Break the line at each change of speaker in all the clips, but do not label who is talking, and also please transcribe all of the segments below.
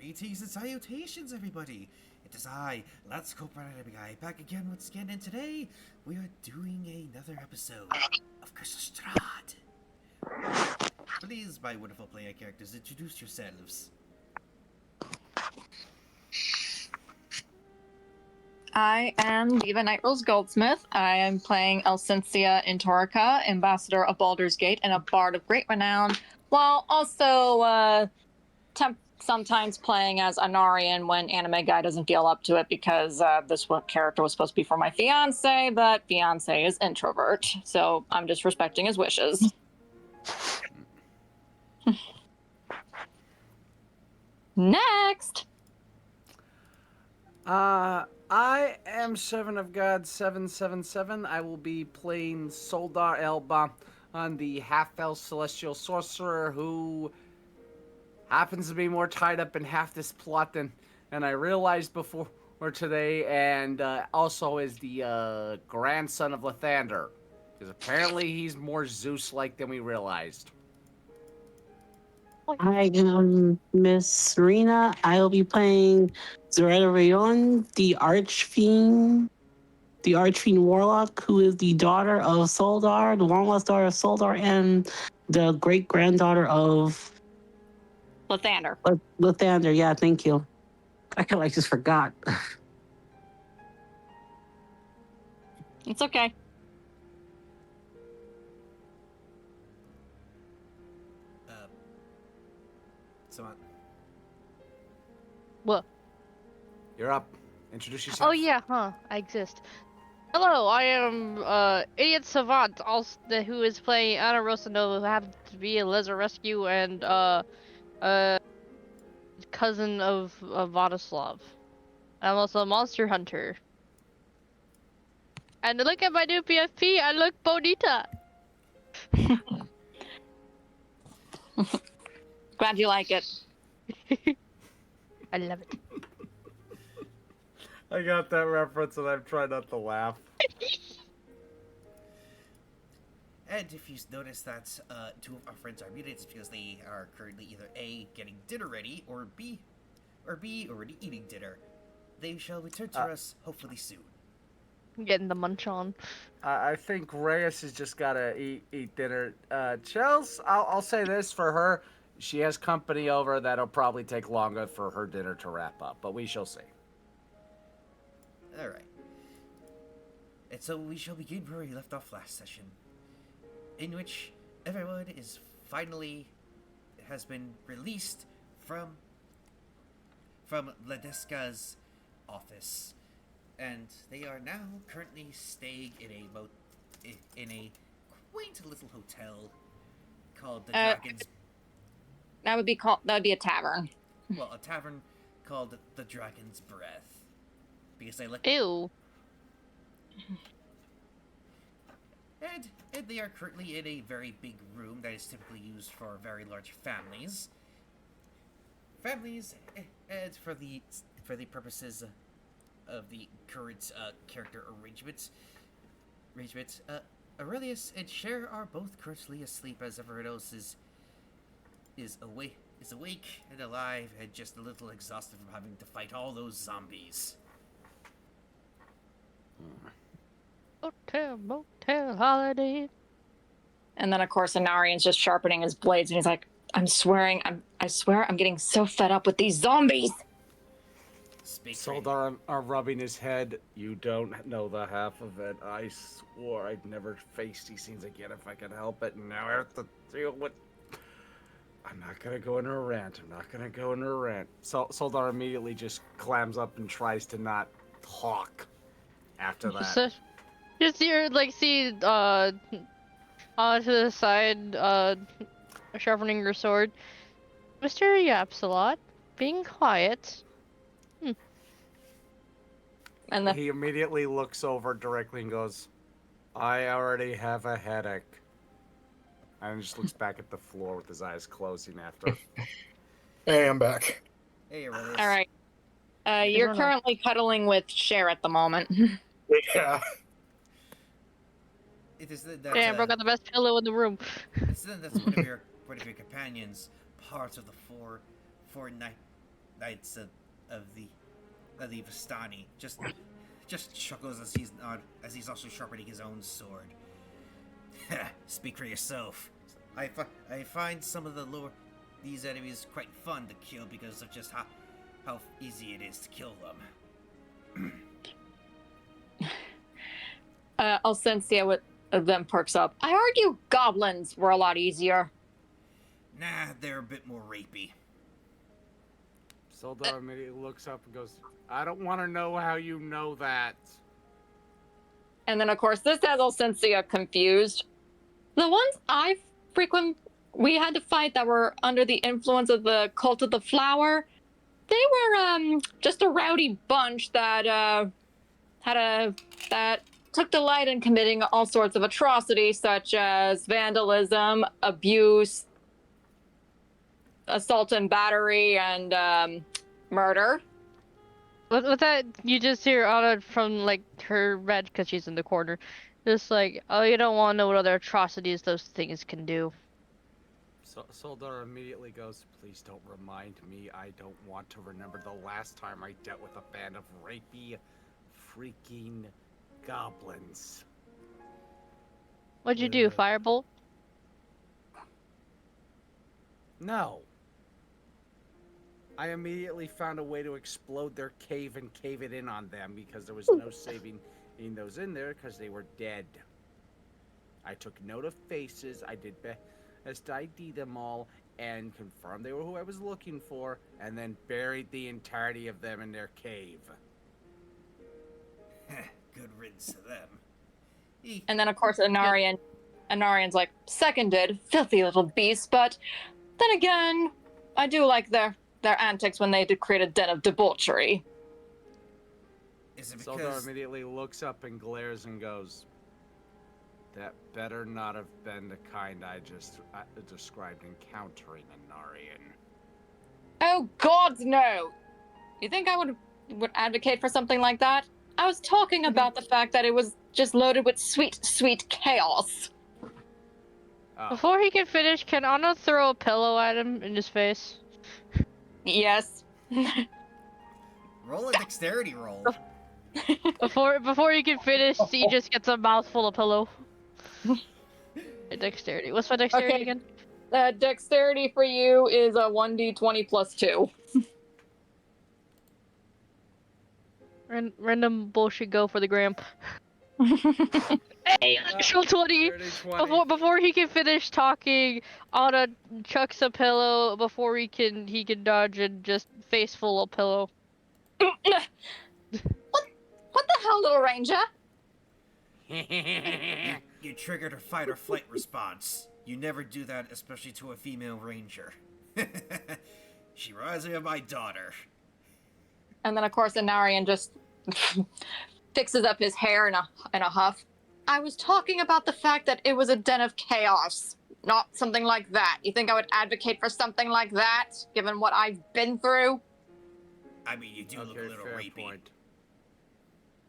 Greetings and salutations, everybody! It is I, Let's Go Guy, back again once again, and today we are doing another episode of Strahd. Please, my wonderful player characters, introduce yourselves.
I am Diva Nightrose Goldsmith. I am playing Elcincia Intorica, Ambassador of Baldur's Gate and a Bard of Great Renown, while also sometimes playing as Anarian when Anime Guy doesn't feel up to it because this character was supposed to be for my fiance, but fiance is introvert, so I'm just respecting his wishes. Next!
I am Servant of God 777. I will be playing Soldar Elba on the half-elf celestial sorcerer who happens to be more tied up in half this plot than I realized before today, and also is the grandson of Lathander, because apparently he's more Zeus-like than we realized.
I am Miss Serena. I will be playing Ceretta Rayon, the Archfiend Warlock, who is the daughter of Soldar, the long lost daughter of Soldar, and the great granddaughter of
Lathander.
Lathander, yeah, thank you. I just forgot.
It's okay.
Someone.
What?
You're up. Introduce yourself.
Oh yeah, I exist. Hello, I am Idiot Savant, also who is playing Anna Rosanova, who happens to be a Lizard Rescue and cousin of Vladislav. I'm also a monster hunter. And look at my new PFP, I look bonita.
Glad you like it.
I love it.
I got that reference and I'm trying not to laugh.
And if you notice that two of our friends are muted, it's because they are currently either A, getting dinner ready, or B, already eating dinner. They shall return to us hopefully soon.
Getting the munch on.
I think Reyes has just gotta eat dinner. Chels, I'll say this for her: she has company over that'll probably take longer for her dinner to wrap up, but we shall see.
All right. And so we shall begin where we left off last session, in which everyone is finally has been released from Ledeska's office, and they are now currently staying in a quaint little hotel called the Dragon's.
That would be a tavern.
Well, a tavern called the Dragon's Breath, because I like.
Ew.
And they are currently in a very big room that is typically used for very large families. And for the purposes of the current character arrangement, Aurelius and Shar are both currently asleep, as everyone else is awake and alive, and just a little exhausted from having to fight all those zombies.
Motel holiday.
And then, of course, Anarian's just sharpening his blades, and he's like, I swear I'm getting so fed up with these zombies.
Soldar are rubbing his head. You don't know the half of it. I swore I'd never face these scenes again if I could help it, and now I have to deal with... I'm not gonna go into a rant. So Soldar immediately just clams up and tries to not talk after that.
So, just here, see, to the side, sharpening your sword. Mr. Yapsalot, being quiet.
And
He immediately looks over directly and goes, I already have a headache. And just looks back at the floor with his eyes closing after.
Hey, I'm back.
Hey, Aurelius.
all right. You're currently cuddling with Shar at the moment.
Yeah.
It is that.
Damn, bro, got the best pillow in the room.
It's then that's one of your companions, part of the four knights of the Vistani. Just chuckles as he's also sharpening his own sword. Speak for yourself. I find some of these enemies quite fun to kill because of just how easy it is to kill them.
Alcensia with them perks up. I argue goblins were a lot easier.
Nah, they're a bit more rapey.
Soldar immediately looks up and goes, I don't want to know how you know that.
And then, of course, this has Alcensia confused. The ones we had to fight that were under the influence of the Cult of the Flower, they were just a rowdy bunch that took delight in committing all sorts of atrocities such as vandalism, abuse, assault and battery, and murder.
With that, you just hear Anna from like her bed because she's in the corner, just like, oh, you don't want to know what other atrocities those things can do.
Soldar immediately goes, please don't remind me. I don't want to remember the last time I dealt with a band of rapey, freaking goblins.
What'd you do, Firebolt?
No. I immediately found a way to explode their cave and cave it in on them because there was no saving those in there because they were dead. I took note of faces. I did best to ID them all and confirmed they were who I was looking for, and then buried the entirety of them in their cave.
Good riddance to them.
And then, of course, Anarian's like, seconded, filthy little beast, but then again, I do like their antics when they create a den of debauchery.
Is it
Soldar
because
immediately looks up and glares and goes, that better not have been the kind I just described encountering Anarian.
Oh, God, no! You think I would advocate for something like that? I was talking about the fact that it was just loaded with sweet, sweet chaos.
Oh.
Before he can finish, can Anna throw a pillow at him in his face?
Yes.
roll a dexterity roll?
Before he can finish, he just gets a mouthful of pillow. Dexterity. What's my dexterity
Okay.
again?
Dexterity for you is a 1d20 plus 2.
Random bullshit go for the gram. Hey, natural 20! Before he can finish talking, Anna chucks a pillow before he can dodge and just face full of pillow.
What the hell, little ranger?
You triggered her fight or flight response. You never do that, especially to a female ranger. She reminds me of my daughter.
And then, of course, Anarian just fixes up his hair in a huff. I was talking about the fact that it was a den of chaos, not something like that. You think I would advocate for something like that, given what I've been through?
I mean, you do look a little rapey.
Point.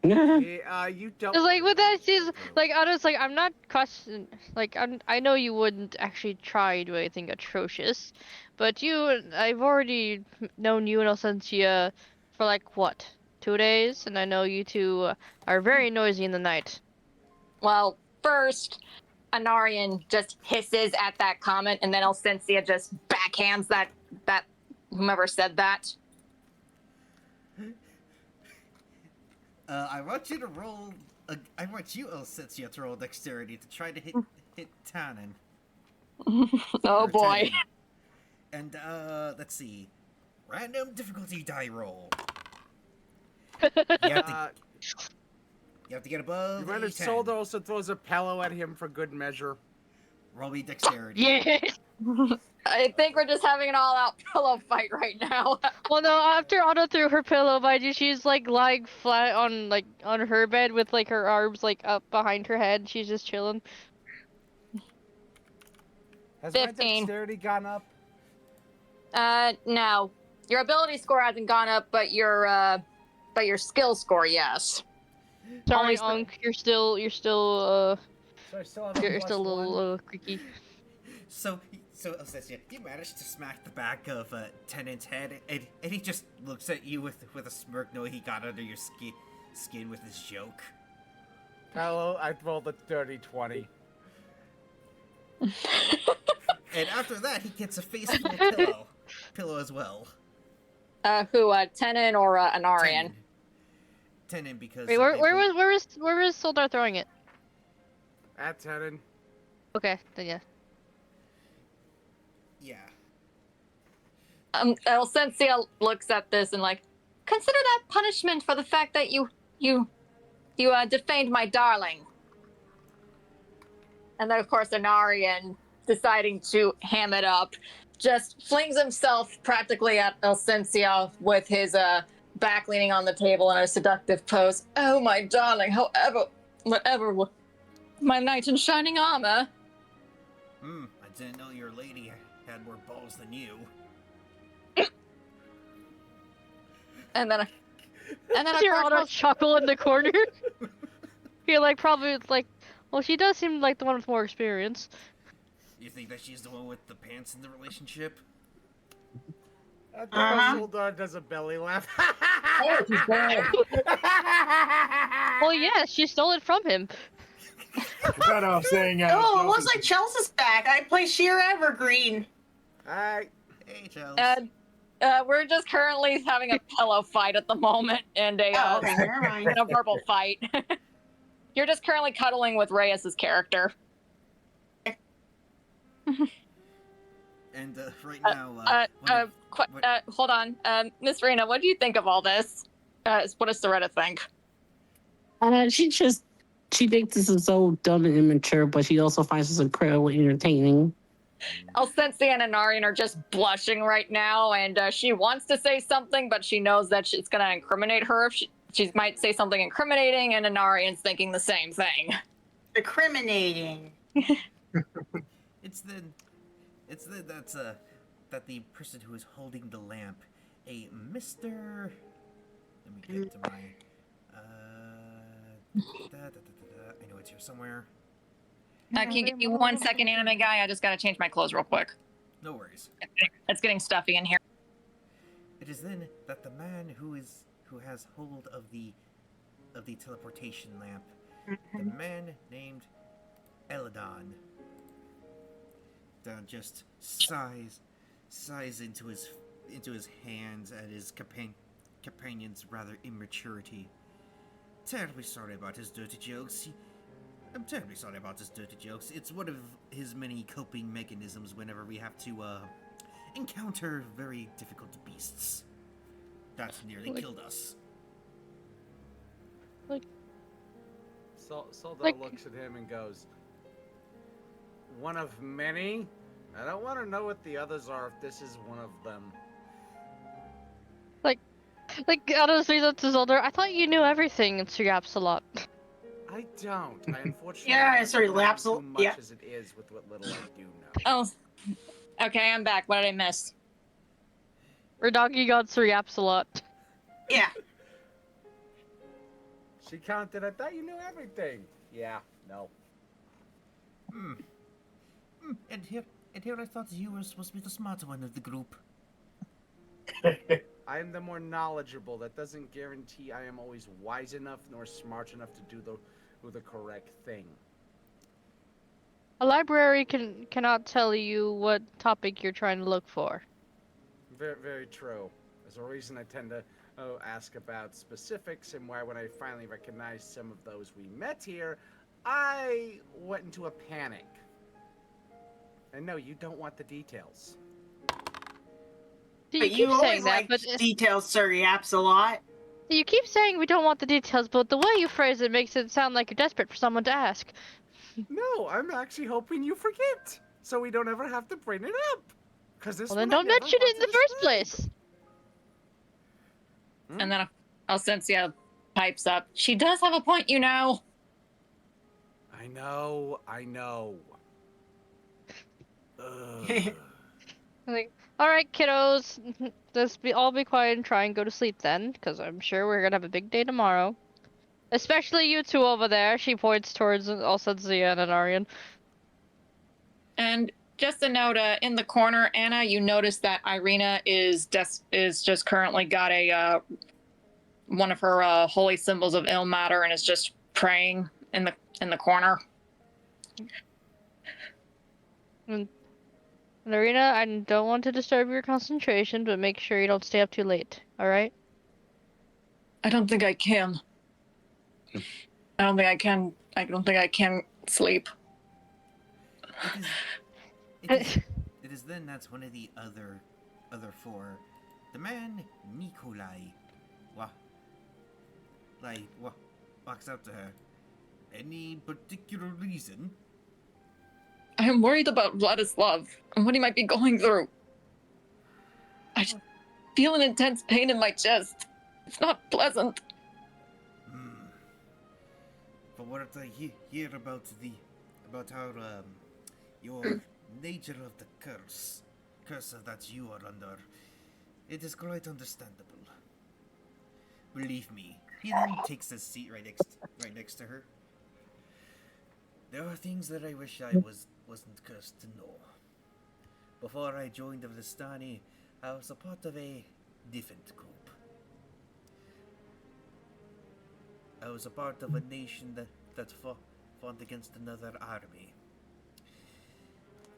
Yeah, you don't.
It's like with that, she's like, Anna's like, I'm not questioning. Like, I know you wouldn't actually try to do anything atrocious, but I've already known you and Alcensia for like what, 2 days, and I know you two are very noisy in the night.
Well, first, Anarian just hisses at that comment, and then Alcensia just backhands that whomever said that.
I want you to roll. I want you, Alcensia, to roll dexterity to try to hit Tannen.
Oh boy.
And let's see. Random difficulty die roll. You have to get above.
You mind if
10.
Soldar also throws a pillow at him for good measure?
Roll me dexterity.
Yes.
I think we're just having an all-out pillow fight right now.
Well, no. After Anna threw her pillow, mind you, she's like lying flat on her bed with like her arms like up behind her head. She's just chilling.
Has
15.
my dexterity gone up?
No. Your ability score hasn't gone up, but your skill score, yes.
Sorry,
Only-
Unc. You're still
So I still have
you're still a little creaky.
So So, Alcessia, you managed to smack the back of Tennant's head, and he just looks at you with a smirk, knowing he got under your skin with his joke.
Hello, I rolled a dirty 20.
And after that, he gets a face full of pillow as well.
Who, Tenon or Anarian?
Tennant, because
Wait, where was Soldar throwing it?
At Tenon.
Okay, then yeah.
Yeah.
Elsensia looks at this and like, consider that punishment for the fact that you defamed my darling. And then, of course, Anarian, deciding to ham it up, just flings himself practically at Elsensia with his back leaning on the table in a seductive pose. Oh, my darling, whatever, my knight in shining armor.
I didn't know your lady had more balls than you.
And then
Your auto chuckle in the corner. You're like, probably like, well, she does seem like the one with more experience.
You think that she's the one with the pants in the relationship?
Soldar does a belly laugh.
Oh, she's bad.
Well, yeah, she stole it from him.
But I was saying,
Oh, it looks like Chelsea's back. I play Sheer Evergreen.
Alright.
Hey, Chels.
We're just currently having a pillow fight at the moment, and
Okay, never mind.
a verbal fight. You're just currently cuddling with Reyes' character.
And right now,
hold on. Miss Rena, what do you think of all this? What does Ceretta think?
She thinks this is so dumb and immature, but she also finds this incredibly entertaining.
Alcensia and Anarian are just blushing right now, and she wants to say something, but she knows that it's going to incriminate her if she might say something incriminating, and Anarian's thinking the same thing.
Incriminating.
That the person who is holding the lamp, a Mr. Let me get to my I know it's here somewhere.
Can you give me 1 second, anime guy? I just gotta change my clothes real quick.
No worries.
It's getting stuffy in here.
It is then that the man who has hold of the teleportation lamp, the man named Eladon, that just sighs into his hands at his companion's rather immaturity. Terribly sorry about his dirty jokes. I'm terribly sorry about his dirty jokes. It's one of his many coping mechanisms whenever we have to encounter very difficult beasts that nearly killed us.
Soldar looks at him and goes, one of many? I don't want to know what the others are if this is one of them.
Like, out of the to Zelda, I thought you knew everything in Sir Absolut.
I don't. I unfortunately
Yeah, sorry,
don't know
Lapsel.
too much
Yeah.
as it is with what little I do know.
Oh, okay, I'm back. What did I miss?
Radagi got Sir Absolut.
Yeah.
She counted. I thought you knew everything. Yeah. No.
And here I thought you were supposed to be the smarter one of the group.
I am the more knowledgeable. That doesn't guarantee I am always wise enough nor smart enough to do the correct thing.
A library cannot tell you what topic you're trying to look for.
Very, very true. There's a reason I tend to ask about specifics, and why when I finally recognized some of those we met here, I went into a panic. And no, you don't want the details.
You
But
keep
you
saying
always
that,
like
but
details, Sir Absolut.
you keep saying we don't want the details, but the way you phrase it makes it sound like you're desperate for someone to ask.
No, I'm actually hoping you forget, so we don't ever have to bring it up. Cause this
Well, then
one I
don't
never
mention it in the
wanted to
first
say.
place.
And then Alcensia pipes up. She does have a point, you know.
I know. Ugh.
Like, all right, kiddos, let's all be quiet and try and go to sleep then, because I'm sure we're gonna have a big day tomorrow. Especially you two over there. She points towards Alcensia and Anarian.
And Just a note, in the corner, Anna, you notice that Irina is just currently got a one of her holy symbols of ill matter and is just praying in the corner.
Narina, I don't want to disturb your concentration, but make sure you don't stay up too late, alright?
I don't think I can. I don't think I can sleep.
It is then that's one of the other four. The man Nikolai walks out to her. Any particular reason?
I am worried about Vladislav and what he might be going through. I just feel an intense pain in my chest. It's not pleasant.
For what I hear about how your nature of the curse that you are under, it is quite understandable. Believe me. He then takes his seat right next to her. There are things that I wish I wasn't cursed to know. Before I joined the Vistani, I was a part of a different group. I was a part of a nation that fought against another army.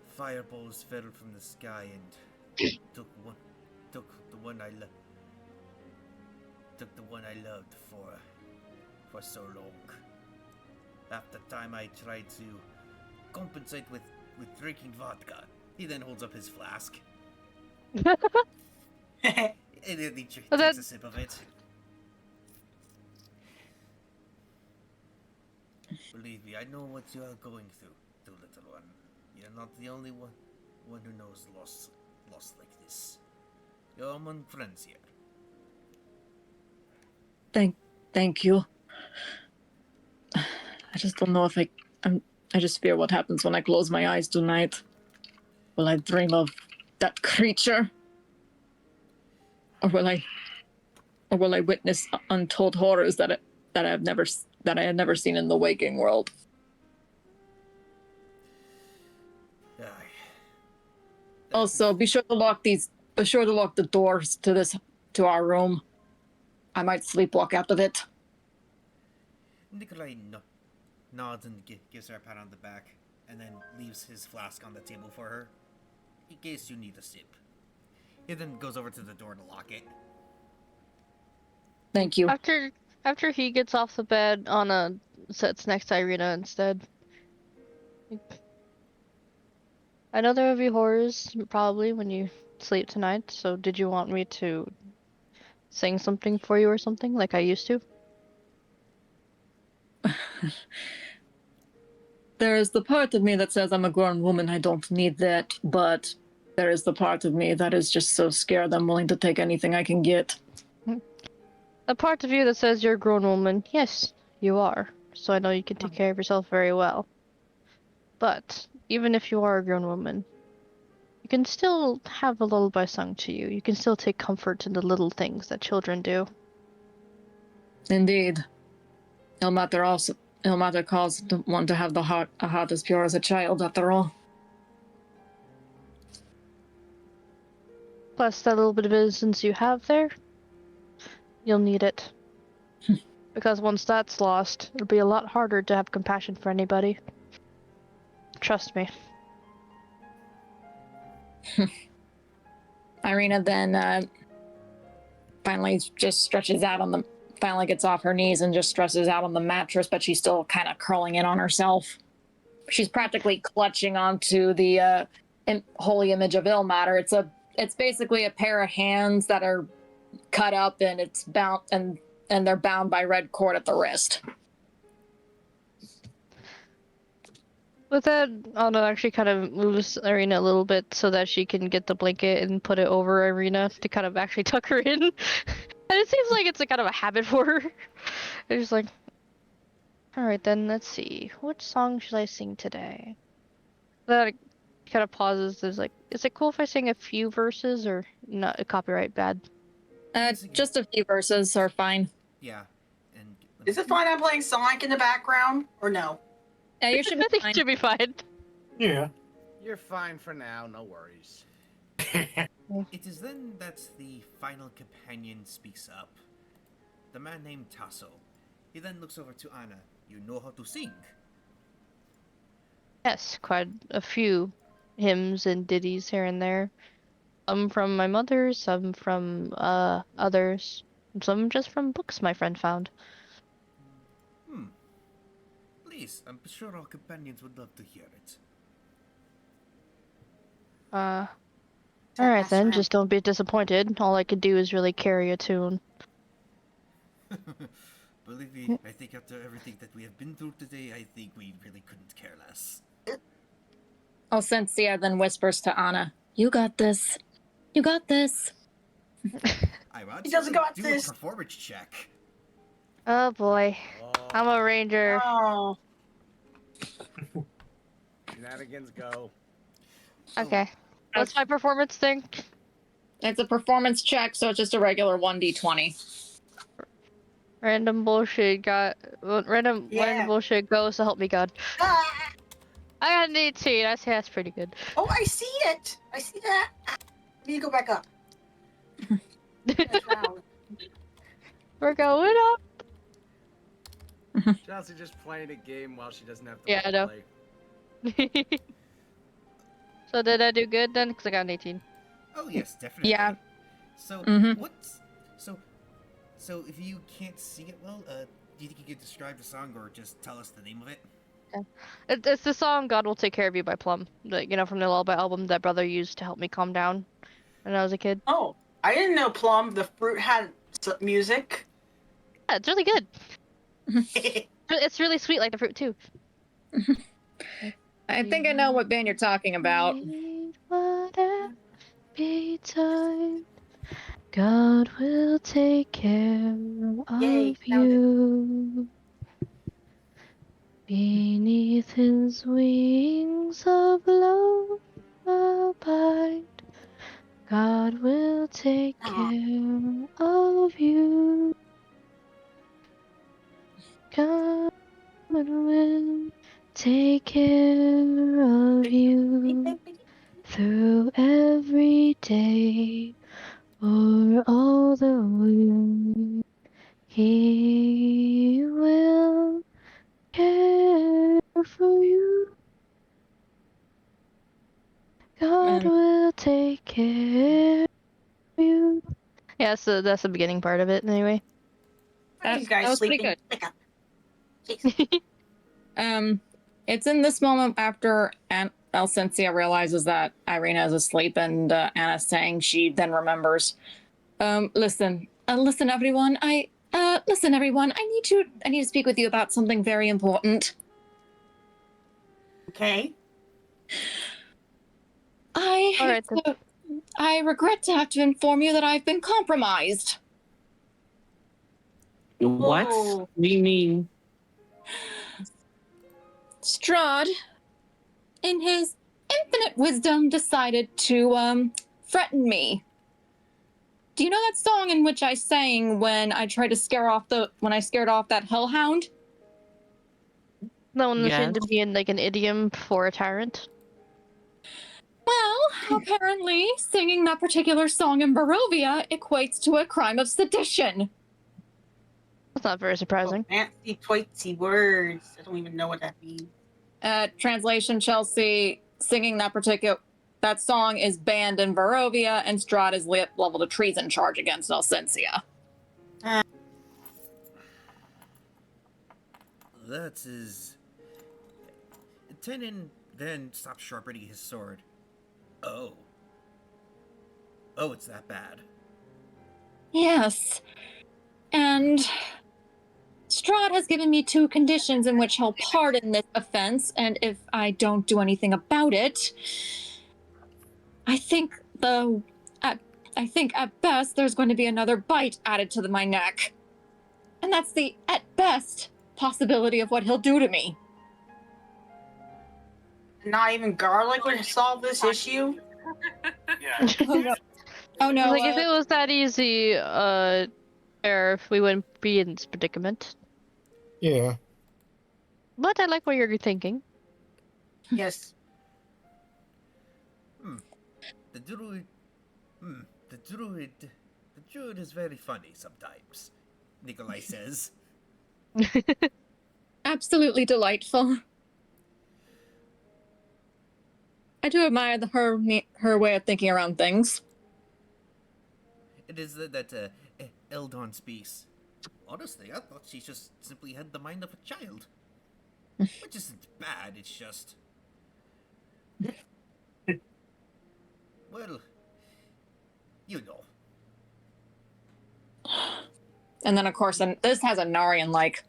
Fireballs fell from the sky and took the one I loved for so long. At the time I tried to compensate with drinking vodka. He then holds up his flask. And then he takes a sip of it. Believe me, I know what you are going through, little one. You're not the only one who knows loss like this. You're among friends here.
Thank you. I just don't know if I just fear what happens when I close my eyes tonight. Will I dream of that creature? Or will I witness untold horrors that I had never seen in the waking world?
Aye.
Also, be sure to lock the doors to our room. I might sleepwalk out of it.
Nikolai nods and gives her a pat on the back, and then leaves his flask on the table for her, in case you need a sip. He then goes over to the door to lock it.
Thank you.
After he gets off the bed, Anna sits next to Irina instead. I know there will be horrors, probably, when you sleep tonight, so did you want me to sing something for you or something, like I used to?
There is the part of me that says I'm a grown woman, I don't need that, but there is the part of me that is just so scared I'm willing to take anything I can get.
A part of you that says you're a grown woman, yes, you are. So I know you can take care of yourself very well. But, even if you are a grown woman, you can still have a lullaby sung to you. You can still take comfort in the little things that children do.
Indeed. Ilmater calls one to have a heart as pure as a child, after all.
Plus, that little bit of innocence you have there, you'll need it. Because once that's lost, it'll be a lot harder to have compassion for anybody. Trust me.
Irina then finally just stretches out finally gets off her knees and just stretches out on the mattress, but she's still kind of curling in on herself. She's practically clutching onto the holy image of Ilmater. It's basically a pair of hands that are cut up and it's bound and they're bound by red cord at the wrist.
With that, Anna actually kind of moves Irina a little bit so that she can get the blanket and put it over Irina to kind of actually tuck her in. And it seems like it's a kind of a habit for her. It's just like, alright then, let's see. Which song should I sing today? That kind of pauses. There's like, is it cool if I sing a few verses or not? Copyright bad?
Just a few verses are fine.
Yeah. And
Is it fine I'm playing Sonic in the background, or no?
Yeah, you should
I
be
think
fine.
it should be fine.
Yeah.
You're fine for now, no worries.
It is then that the final companion speaks up. The man named Tasso. He then looks over to Anna. You know how to sing.
Yes, quite a few hymns and ditties here and there. Some from my mother, some from others, some just from books my friend found.
Please, I'm sure our companions would love to hear it.
Alright then, just don't be disappointed. All I could do is really carry a tune.
Believe me, I think after everything that we have been through today, I think we really couldn't care less.
Alcencia then whispers to Anna, "You got this. You got this."
I want
He
you
doesn't
to
got
do
this.
a performance check.
Oh boy. I'm a ranger.
Oh,
Shenanigans go.
Okay. What's my performance thing?
It's a performance check, so it's just a regular 1d20.
Random bullshit got random
Yeah.
bullshit goes, so help me God.
ah!
I got an 18. I say that's pretty good.
Oh, I see it. I see that. Let me go back up. That's round.
We're going up.
Chelsea just playing a game while she doesn't have to
Yeah, I know.
play.
So did I do good then? Because I got an 18.
Oh yes, definitely.
Yeah.
So
Mhm.
what's so if you can't sing it well, do you think you could describe the song or just tell us the name of it?
It's the song "God Will Take Care of You" by Plum. Like, you know, from the Lullaby album that brother used to help me calm down when I was a kid.
Oh, I didn't know Plum the fruit had music.
Yeah, it's really good. It's really sweet like the fruit too.
I think I know what band you're talking about.
Whatever be time, God will take care
Yay,
of
found it.
you. Beneath his wings of love abide. God will take care of you. God will take care of you through every day or all the way. He will care for you. God will take care of you. Yeah, so that's the beginning part of it anyway.
Are you guys
that was pretty
sleeping?
good.
Wake up. Jeez.
It's in this moment after Alcencia realizes that Irina is asleep and Anna's saying she then remembers. Listen, everyone. Listen, everyone. I need to speak with you about something very important.
Okay.
Alright,
I regret to have to inform you that I've been compromised.
What?
Oh.
What do you mean?
Strahd, in his infinite wisdom, decided to threaten me. Do you know that song in which I sang when I tried to scared off that hellhound?
that one
Yes.
seemed to be in like an idiom for a tyrant.
Well, apparently, singing that particular song in Barovia equates to a crime of sedition.
That's not very surprising.
Fancy twitesy words. I don't even know what that means.
Translation, Chelsea, singing that song is banned in Barovia, and Strahd is leveled a treason charge against Alcencia.
That is. Tenon then stops sharpening his sword. Oh. Oh, it's that bad.
Yes. And Strahd has given me 2 conditions in which he'll pardon this offense, and if I don't do anything about it, I think at best there's going to be another bite added to my neck. And that's the, at best, possibility of what he'll do to me.
Not even garlic would solve this issue.
Oh no.
Like if it was that easy, Arif, we wouldn't be in this predicament.
Yeah.
But I like what you're thinking.
Yes.
druid. The druid. The druid is very funny sometimes, Nikolai says.
Absolutely delightful. I do admire her way of thinking around things.
It is that Eldon speaks. Honestly, I thought she just simply had the mind of a child. Which isn't bad, it's just. Well, you know.
And then, of course, and this has a Narian like,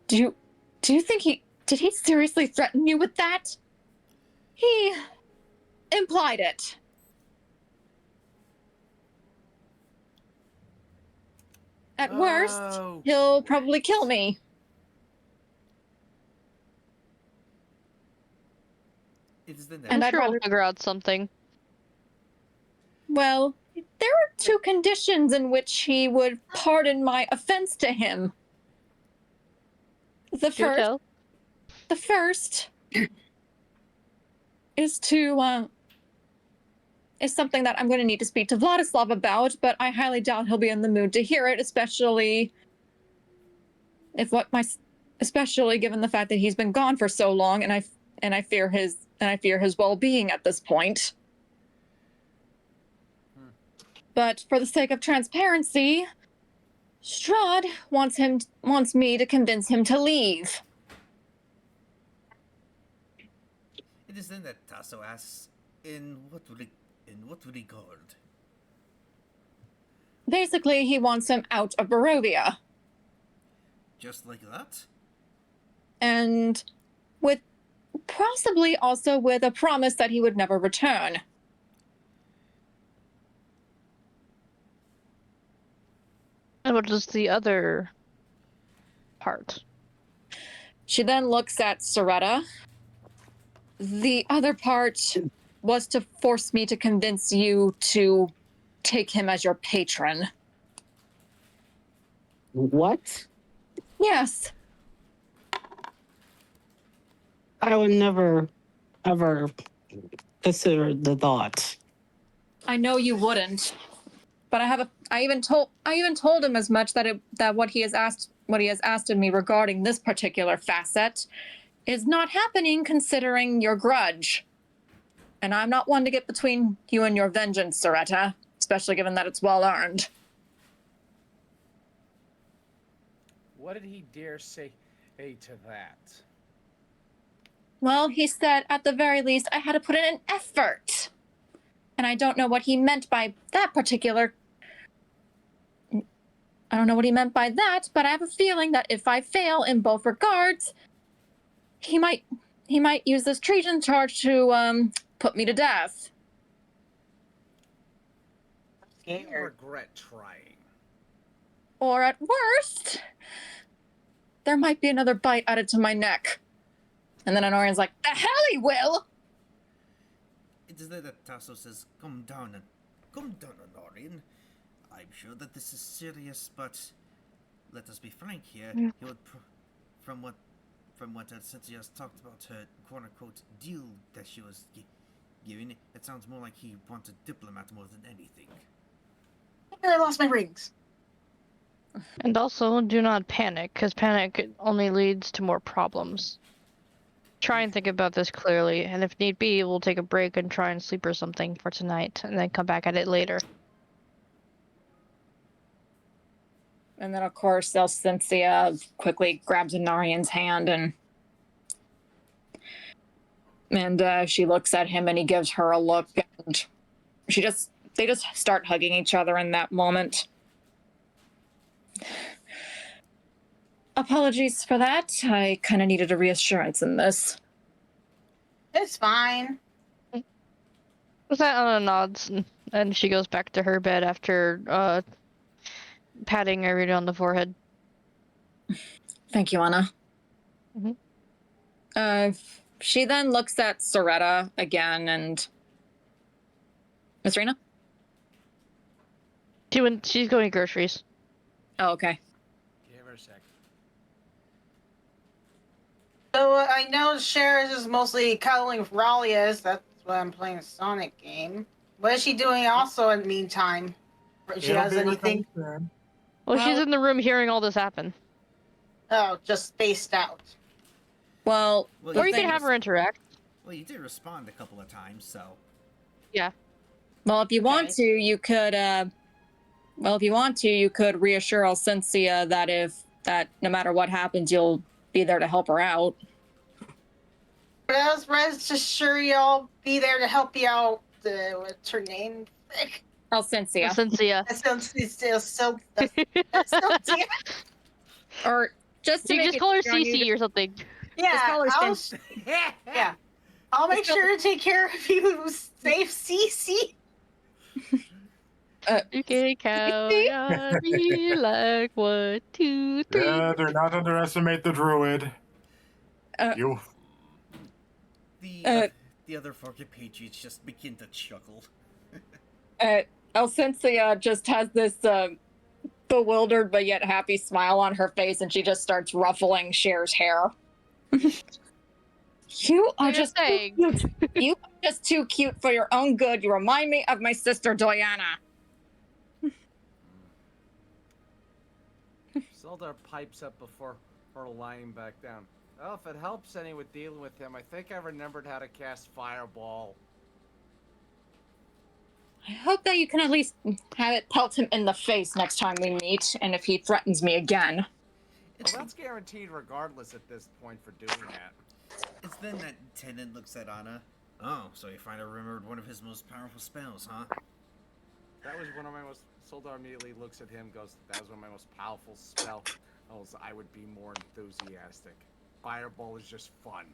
do you think did he seriously threaten you with that? He implied it. At worst, he'll probably kill me.
I'm sure we'll figure out something.
Well, there are two conditions in which he would pardon my offense to him. The first is something that I'm going to need to speak to Vladislav about, but I highly doubt he'll be in the mood to hear it, especially given the fact that he's been gone for so long, and I fear his well-being at this point. But for the sake of transparency, Strahd wants me to convince him to leave.
It is then that Tasso asks, in what regard?
Basically, he wants him out of Barovia.
Just like that?
And possibly also with a promise that he would never return.
And what is the other part?
She then looks at Ceretta. The other part was to force me to convince you to take him as your patron.
What?
Yes.
I would never, ever consider the thought.
I know you wouldn't, but I even told him as much that what he has asked of me regarding this particular facet is not happening considering your grudge. And I'm not one to get between you and your vengeance, Ceretta, especially given that it's well earned.
What did he dare say to that?
Well, he said at the very least I had to put in an effort. And I don't know what he meant by that particular... I don't know what he meant by that, but I have a feeling that if I fail in both regards, he might use this treason charge to put me to death.
You regret trying.
Or at worst, there might be another bite added to my neck. And then Honorian's like, the hell he will!
It is there that Tasso says, Come down, Honorian. I'm sure that this is serious, but let us be frank here. He would, from what Cynthia has talked about her quote-unquote deal that she was giving, it sounds more like he wanted a diplomat more than anything.
I lost my rings.
And also, do not panic, because panic only leads to more problems. Try and think about this clearly, and if need be, we'll take a break and try and sleep or something for tonight, and then come back at it later.
And then, of course, Cynthia quickly grabs Anarian's hand and she looks at him and he gives her a look, and they just start hugging each other in that moment. Apologies for that. I kind of needed a reassurance in this.
It's fine.
That Anna nods, and she goes back to her bed after patting Irina on the forehead.
Thank you, Anna.
Mm-hmm.
She then looks at Ceretta again and... Miss Rena?
She's going groceries.
Oh, okay.
Give her a sec.
So I know Shar is mostly cuddling with Raleigh. That's Well, I'm playing a Sonic game. What is she doing also in the meantime? If she
It'll
has
be with
anything?
us then.
Well, she's
Well-
in the room hearing all this happen.
Oh, just spaced out.
Well,
Well,
Or you
did
can have her interact.
Well, you did respond a couple of times, so.
well, if you want
Okay.
to, you could. Well, if you want to, you could reassure Alcencia that no matter what happens, you'll be there to help her out.
Rest assured y'all be there to help you out. What's her name? Frick.
Alcencia.
Cynthia.
That sounds so. That's so dear.
Or just to
You
make
just
it
call her
clear on you,
CC or something.
Yeah,
call her
I'll,
Cyn-
yeah. I'll make sure to take care of you, safe CC.
You can count on me like 1, 2, 3.
Yeah, do not underestimate the druid.
Uh,
You.
The other four compatriots just begin to chuckle.
Alcencia just has this bewildered but yet happy smile on her face, and she just starts ruffling Cher's hair. You are
You're
just too
saying.
cute. You are just too cute for your own good. You remind me of my sister Diana.
Sildar pipes up before her lying back down. Well, if it helps any with dealing with him, I think I remembered how to cast Fireball.
I hope that you can at least have it pelt him in the face next time we meet, and if he threatens me again.
Well, that's guaranteed regardless at this point for doing that.
It's then that Tennant looks at Anna. Oh, so you finally remembered one of his most powerful spells, huh?
That was one of my most... Sildar immediately looks at him, goes, that was one of my most powerful spell. I would be more enthusiastic. Fireball is just fun.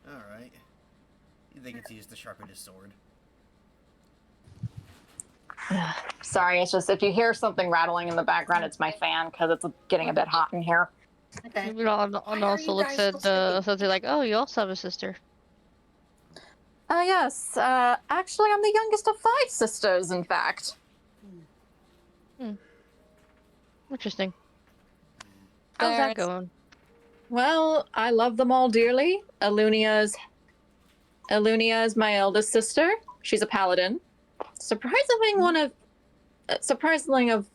Alright. You think it's used to sharpen his sword?
Sorry, it's just if you hear something rattling in the background, it's my fan because it's getting a bit hot in here.
Okay.
And
are
also
you
looks
guys
at
still sleeping?
something like, oh, you also have a sister.
Yes. Actually, I'm the youngest of 5 sisters, in fact.
Interesting. How's that
There's-
going?
Well, I love them all dearly. Alunia is my eldest sister. She's a paladin. Surprisingly of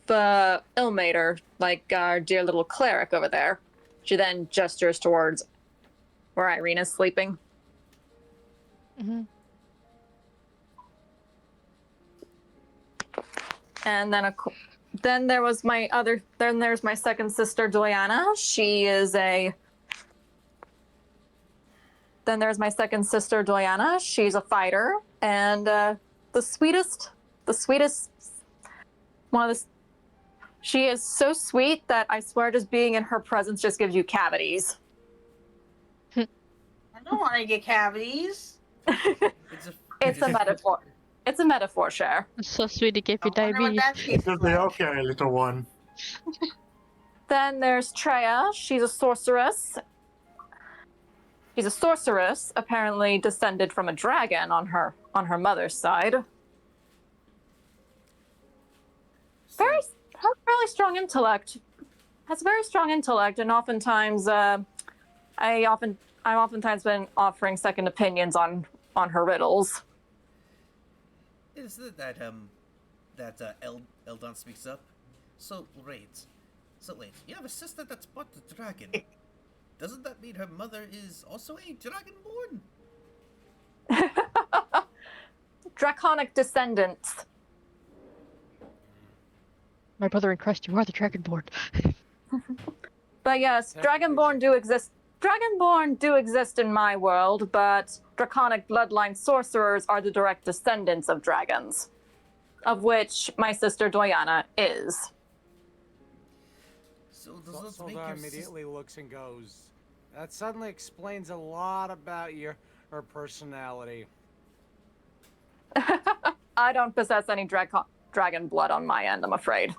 Ilmater, like our dear little cleric over there. She then gestures towards where Irina's sleeping.
Mm-hmm.
And then there's my second sister Diana. Then there's my second sister Diana. She's a fighter and the sweetest one of the. She is so sweet that I swear just being in her presence just gives you cavities.
I don't want to get cavities.
It's a metaphor. It's a metaphor, Shar.
It's so sweet to give you
I wonder what
diabetes.
that tastes
It'll be
like.
okay, little one.
Then there's Treya. She's a sorceress. She's a sorceress, apparently descended from a dragon on her mother's side. Has really strong intellect. Has very strong intellect, and oftentimes, I've oftentimes been offering second opinions on her riddles.
Is it that Eldon speaks up? So wait, you have a sister that's but a dragon. Doesn't that mean her mother is also a dragonborn?
Draconic descendants.
My brother in Christ, you are the Dragonborn.
But yes, Dragonborn do exist. Dragonborn do exist in my world, but draconic bloodline sorcerers are the direct descendants of dragons, of which my sister Diana is.
So does this make
Sildar
your
immediately looks and goes, that suddenly explains a lot about her personality.
I don't possess any dragon blood on my end, I'm afraid.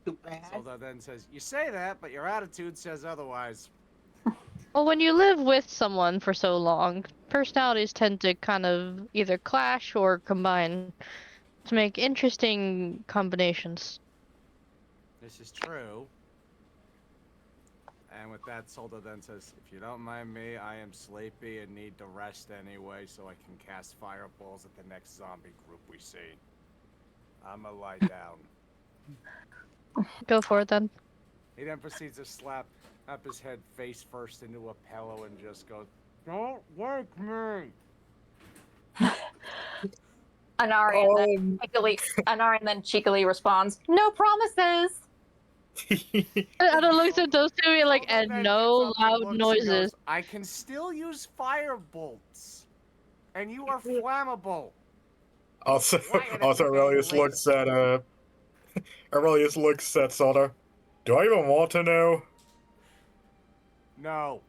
Too bad.
Sildar then says, you say that, but your attitude says otherwise.
Well, when you live with someone for so long, personalities tend to kind of either clash or combine to make interesting combinations.
This is true. And with that, Solda then says, if you don't mind me, I am sleepy and need to rest anyway, so I can cast fireballs at the next zombie group we see. I'ma lie down.
Go for it then.
He then proceeds to slap up his head face first into a pillow and just goes, "Don't wake me!"
Anarian then cheekily responds, "No promises."
Anna looks at those two and like,
Solda
and
then
no
gets up and
loud
looks and
noises.
goes, I can still use fire bolts, and you are flammable.
Also,
Wyatt,
also
it's
Aurelius
late.
looks at Solder. Do I even want to know?
No.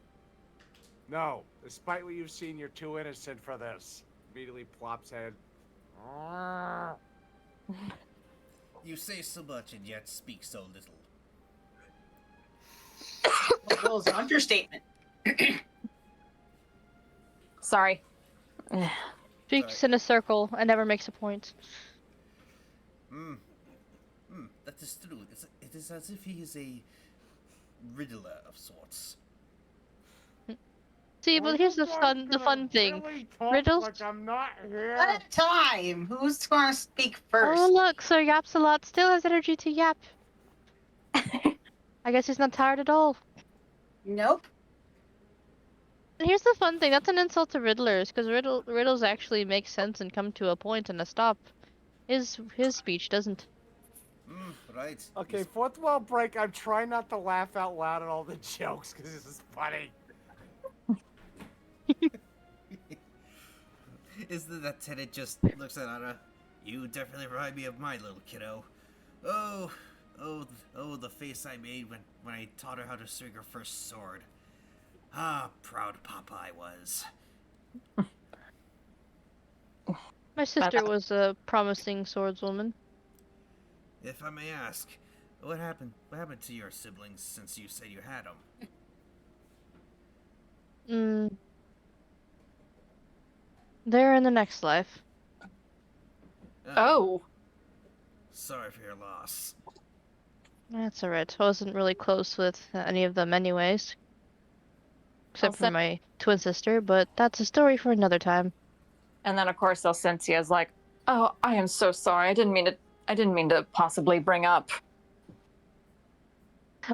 No. Despite what you've seen, you're too innocent for this. Immediately plops head.
You say so much and yet speak so little.
That was an understatement.
Sorry.
Speaks in a circle and never makes a point.
That is true. It is as if he is a riddler of sorts.
See, but here's the fun thing. Riddles.
Like I'm not here.
One at a time. Who's going to speak first?
Oh look, Sir Yapsalot still has energy to yap. I guess he's not tired at all.
Nope.
And here's the fun thing. That's an insult to riddlers, because riddles actually make sense and come to a point and a stop. His speech doesn't.
Right.
Okay, fourth wall break. I'm trying not to laugh out loud at all the jokes because this is funny.
Isn't that Tenet just looks at Anna? You definitely remind me of my little kiddo. Oh, the face I made when I taught her how to swing her first sword. Ah, proud papa I was.
My sister was a promising swordswoman.
If I may ask, what happened to your siblings since you said you had them?
They're in the next life.
Oh.
Sorry for your loss.
That's alright. I wasn't really close with any of them anyways. Except for my twin sister, but that's a story for another time.
And then of course Elsentia is like, "Oh, I am so sorry. I didn't mean to possibly bring up."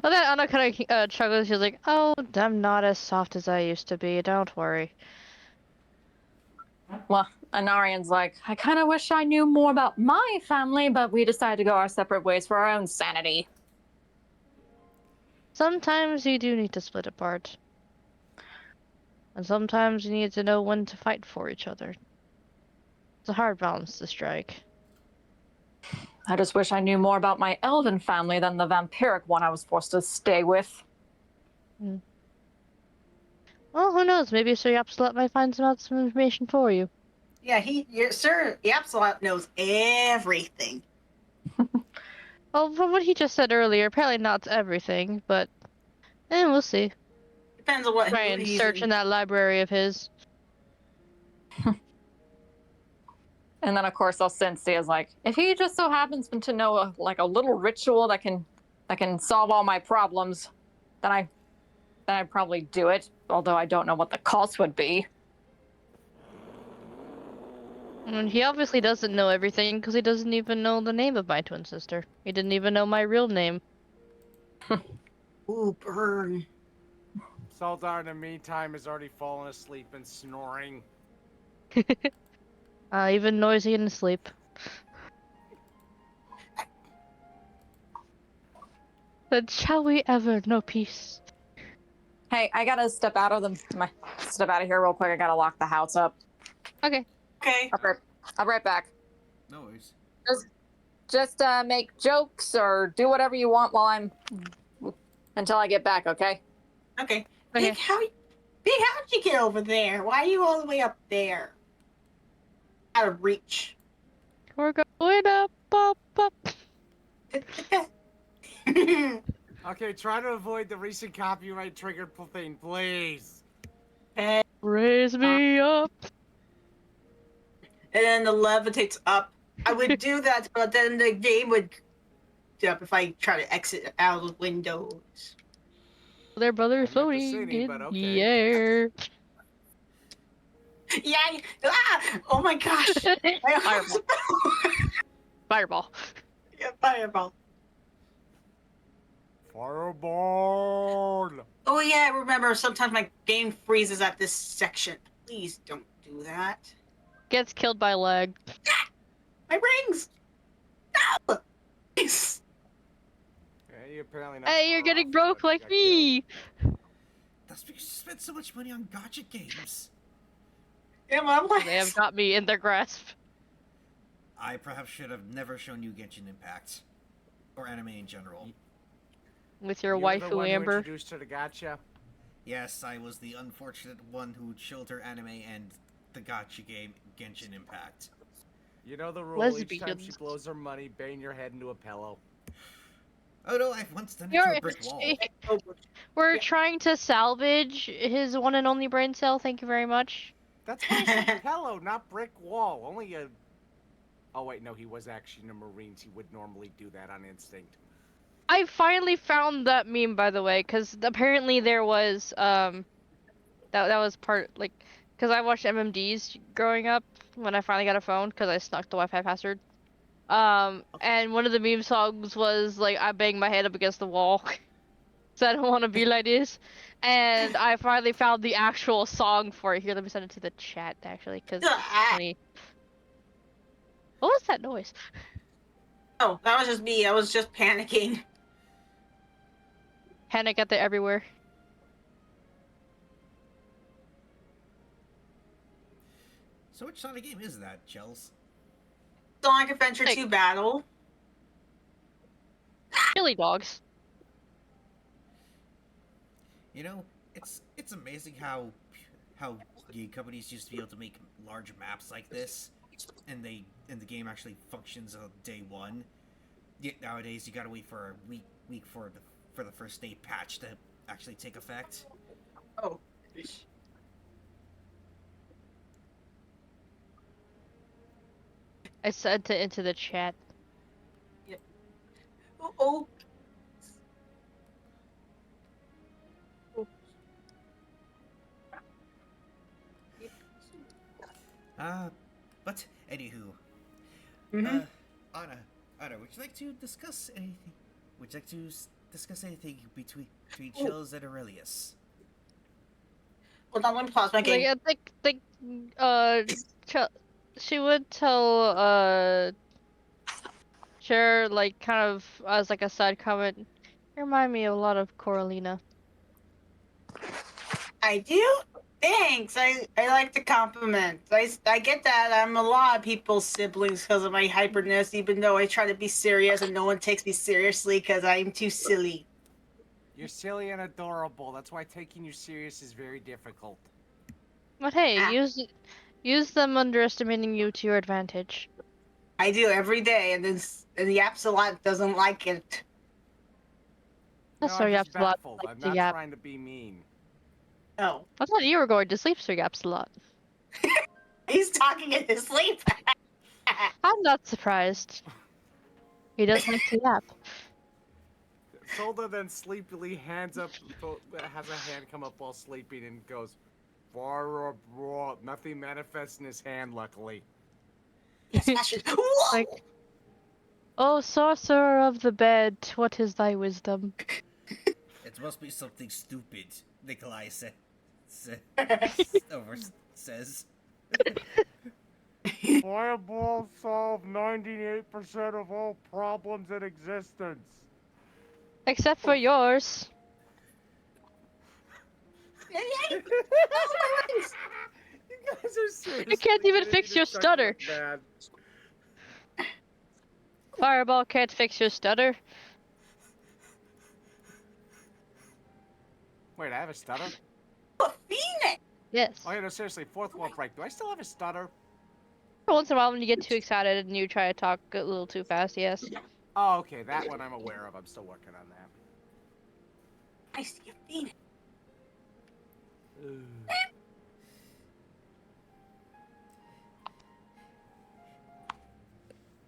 Well, then Anna kind of chuckles. She's like, "Oh, I'm not as soft as I used to be. Don't worry."
Well, Anarian's like, "I kind of wish I knew more about my family, but we decided to go our separate ways for our own sanity."
Sometimes you do need to split apart. And sometimes you need to know when to fight for each other. It's a hard balance to strike.
I just wish I knew more about my elven family than the vampiric one I was forced to stay with.
Well, who knows? Maybe Sir Yapsalot might find some information for you.
Yeah, Sir Yapsalot knows everything.
Well, from what he just said earlier, apparently not everything, but we'll see.
Depends on what
Try and
he's
search in that library of his.
And then of course Elsensia is like, "If he just so happens to know a little ritual that can solve all my problems, then I'd probably do it. Although I don't know what the cost would be."
And he obviously doesn't know everything because he doesn't even know the name of my twin sister. He didn't even know my real name.
Ooh, burn.
Saldar, in the meantime, has already fallen asleep and snoring.
Even noisy and asleep. But shall we ever know peace?
Hey, I gotta step out of here real quick. I gotta lock the house up.
Okay.
Okay.
I'll be right back.
No worries.
Just make jokes or do whatever you want until I get back, okay?
Okay.
Okay.
Big, how'd you get over there? Why are you all the way up there? Out of reach.
We're going up, up, up.
Okay, try to avoid the recent copyright triggered thing, please.
Raise me up.
And then the levitates up. I would do that, but then the game would up if I try to exit out of the windows.
Their brother
I'm at the
floating
city,
in
but
the
okay.
air.
Yeah. Oh my gosh.
Fireball. Fireball.
Yeah, fireball.
Fireball!
Oh yeah, I remember sometimes my game freezes at this section. Please don't do that.
Gets killed by lag.
My rings! No!
Yeah, you're apparently not
Hey, you're
far
getting
off,
broke
but you
like
got
me.
That's because you spent so much money on gotcha games.
Yeah, well, I'm like,
They have got me in their grasp.
I perhaps should have never shown you Genshin Impact. Or anime in general.
With your
You were the
waifu
one who
Amber.
introduced her to Gotcha.
Yes, I was the unfortunate one who showed her anime and the gotcha game Genshin Impact.
You know the rule, each time she
Lesbians.
blows her money, bang your head into a pillow.
Oh no, I've once done it to
You're,
a brick wall.
oh,
we're
Yeah.
trying to salvage his one and only brain cell. Thank you very much.
That's why I said pillow, not brick wall. Only a... Oh wait, no, he was actually in the Marines. He would normally do that on instinct.
I finally found that meme, by the way, because apparently there was that was part like because I watched MMDs growing up when I finally got a phone because I snuck the Wi-Fi password. And one of the meme songs was like I bang my head up against the wall, so I don't want to be like this. And I finally found the actual song for it. Here, let me send it to the chat actually, because it's funny. What was that noise?
Oh, that was just me. I was just panicking.
Panic at the everywhere.
So which Sonic game is that, Chels?
Sonic Adventure
Like-
2 Battle.
Chili dogs.
You know, it's amazing how game companies used to be able to make large maps like this, and the game actually functions on day one. Yet nowadays you gotta wait for a week for the first state patch to actually take effect.
Oh.
I sent it into the chat.
Oh.
But anywho,
Mhm.
Anna, would you like to discuss anything? Would you like to discuss anything between Chels and Aurelius?
Hold on, let me pause my game.
Like I think she would tell Share like kind of as like a side comment. You remind me a lot of Coralina.
I do? Thanks. I like the compliment. I get that. I'm a lot of people's siblings because of my hyperness, even though I try to be serious and no one takes me seriously because I'm too silly.
You're silly and adorable. That's why taking you serious is very difficult.
But hey,
Ah.
use them underestimating you to your advantage.
I do every day, and the Absolute doesn't like it.
That's
No,
sorry,
I'm just
Absolot.
baffled.
Like
I'm
the
not
yap.
trying to be mean.
Oh.
I thought you were going to sleep, Sir Absolot.
He's talking in his sleep.
I'm not surprised. He does like to yap.
Solda then sleepily has a hand come up while sleeping and goes, "Far abroad." Nothing manifests in his hand, luckily.
Yes, fashion. Whoa!
Like, oh, sorcerer of the bed, what is thy wisdom?
It must be something stupid, Nikolai says.
Fireballs solve 98% of all problems in existence.
Except for yours.
Yay, yay. Oh, my rings!
You guys are serious.
You can't even fix your stutter. Fireball can't fix your stutter.
Wait, I have a stutter?
A phoenix!
Yes.
Oh, yeah, no, seriously, fourth wall break. Do I still have a stutter?
Once in a while when you get too excited and you try to talk a little too fast, yes.
Oh, okay, that one I'm aware of. I'm still working on that.
I see a phoenix.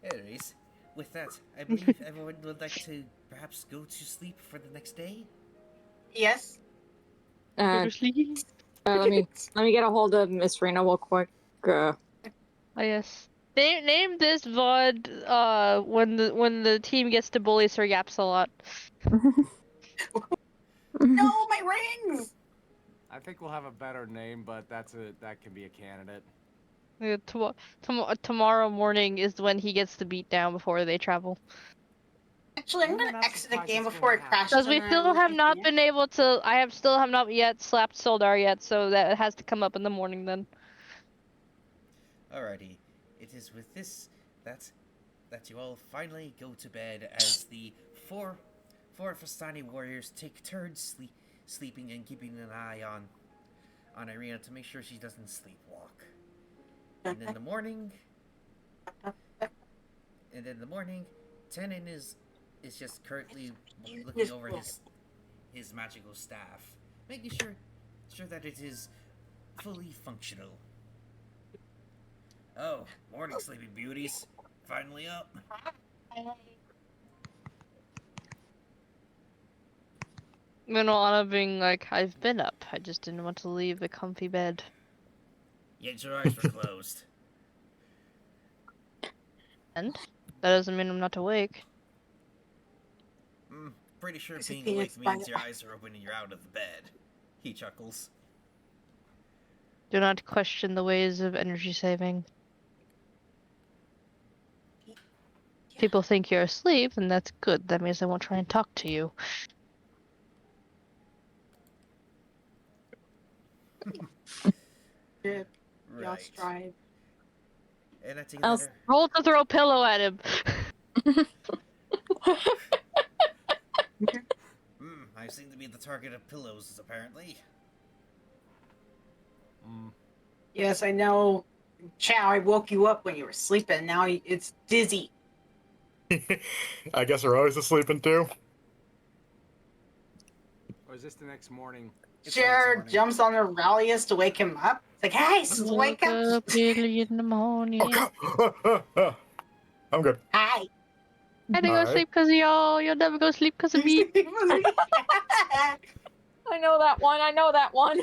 Anyways, with that, I believe everyone would like to perhaps go to sleep for the next day.
Yes.
Go
Uh,
to sleep.
let me get a hold of Miss Rena real quick.
Oh yes. Name this VOD when the team gets to bully Sir Yaps a lot.
No, my rings.
I think we'll have a better name, but that can be a candidate.
Tomorrow morning is when he gets the beat down before they travel.
Actually, I'm
You're
gonna
not
exit the
surprised
game
it's
before
gonna
it
happen.
crashes.
Because we
and then
still
lose
have
my
not
thing.
been able to. I have still have not yet slapped Soldar yet, so that has to come up in the morning then.
Alrighty. It is with this that you all finally go to bed as the four Fastani warriors take turns sleeping and keeping an eye on Irina to make sure she doesn't sleepwalk. And in the morning, Tenon is just currently looking over his magical staff, making sure that it is fully functional. Oh, morning, sleeping beauties. Finally up.
Anna being like, I've been up. I just didn't want to leave the comfy bed.
Yet your eyes were closed.
And that doesn't mean I'm not awake.
Pretty sure
There's a
being
peanut
awake means
spider.
your eyes are open and you're out of the bed. He chuckles.
Do not question the ways of energy saving. People think you're asleep, and that's good. That means they won't try and talk to you.
Y'all
Right.
strive.
And I take
I'll
that.
Roll to throw a pillow at him.
I seem to be the target of pillows, apparently.
Yes, I know. Chow, I woke you up when you were sleeping. Now it's dizzy.
I guess we're always sleeping too.
Or is this the next morning? It's the next
Shar
morning.
jumps on Aurelius to wake him up. It's like, hey, wake up!
Early in the morning.
Oh, God. I'm good.
Hi.
I had to go
Alright.
sleep because of y'all. You'll never go sleep because of me.
I know that one. I know that one.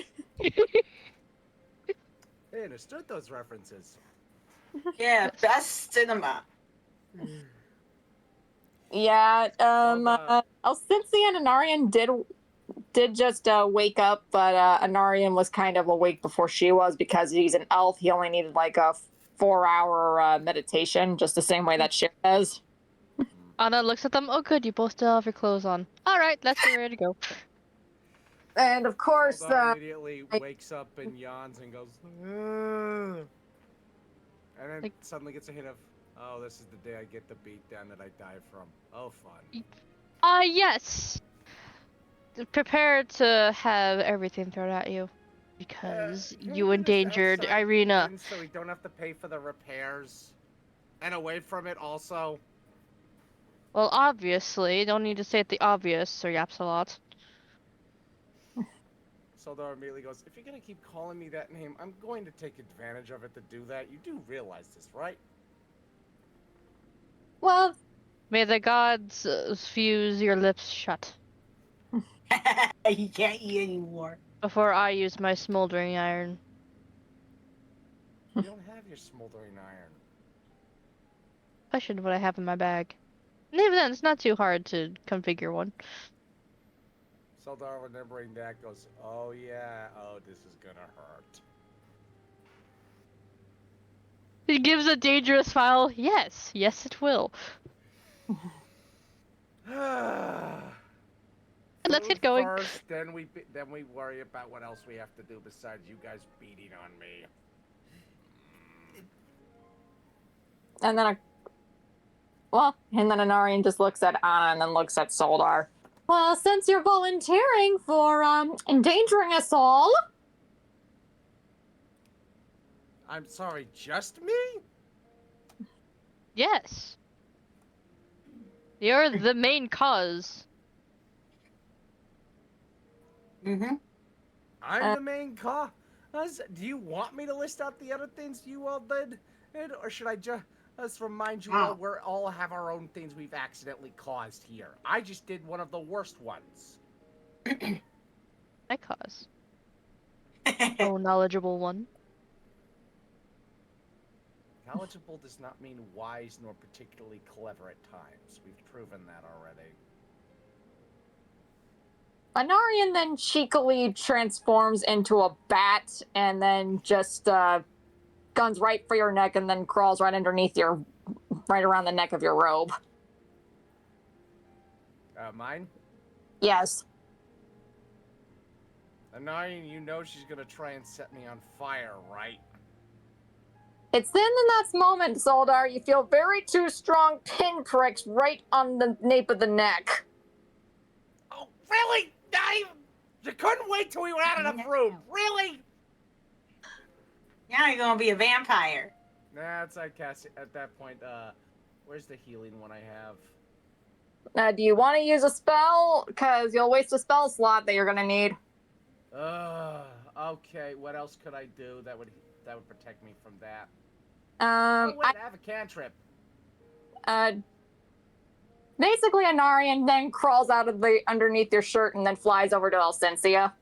They understood those references.
Yeah, best cinema.
Yeah.
Zelda.
Alcincia and Anarian did just wake up, but Anarian was kind of awake before she was because he's an elf. He only needed like a 4-hour meditation, just the same way that Shar does.
Anna looks at them. Oh, good. You both still have your clothes on. All right, let's get ready to go.
And of course,
Zelda immediately wakes up and yawns and goes, "Ugh." And then
Like-
suddenly gets a hit of, oh, this is the day I get the beat down that I die from. Oh, fun.
Yes. Prepare to have everything thrown at you. Because
Can we
you
do this
endangered
outside the
Irina.
inn so we don't have to pay for the repairs? And away from it also?
Well, obviously, don't need to say it the obvious, Sir Yapsalot.
Soldar immediately goes, if you're gonna keep calling me that name, I'm going to take advantage of it to do that. You do realize this, right?
well,
May the gods fuse your lips shut
You can't eat anymore.
before I use my smoldering iron.
You don't have your smoldering iron.
Question what I have in my bag. And even then, it's not too hard to configure one.
Soldar, remembering that, goes, oh yeah, oh, this is gonna hurt.
He gives a dangerous smile. Yes, yes, it will. Let's get
Food
going.
First, then we worry about what else we have to do besides you guys beating on me.
and then Anarian just looks at Anna and then looks at Soldar. Well, since you're volunteering for endangering us all,
I'm sorry, just me?
Yes. You're the main cause.
Mm-hmm.
I'm the main cause? Do you want me to list out the other things you all did? Or should I just remind you all we all have our own things we've accidentally caused here? I just did one of the worst ones.
I cause. Oh, knowledgeable one.
Knowledgeable does not mean wise nor particularly clever at times. We've proven that already.
Anarian then cheekily transforms into a bat and then just guns right for your neck and then crawls right underneath your, right around the neck of your robe.
Mine?
Yes.
Anarian, you know she's gonna try and set me on fire, right?
It's then in that moment, Soldar, you feel very two strong pinpricks right on the nape of the neck.
Oh, really? You couldn't wait till we were out of the room, really?
Now you're gonna be a vampire.
Nah, it's like Cassie. At that point, where's the healing one I have?
Do you want to use a spell? Because you'll waste a spell slot that you're going to need.
Okay. What else could I do that would protect me from that?
I
have a cantrip.
Basically, Anarian then crawls out of the underneath your shirt and then flies over to Elsensia.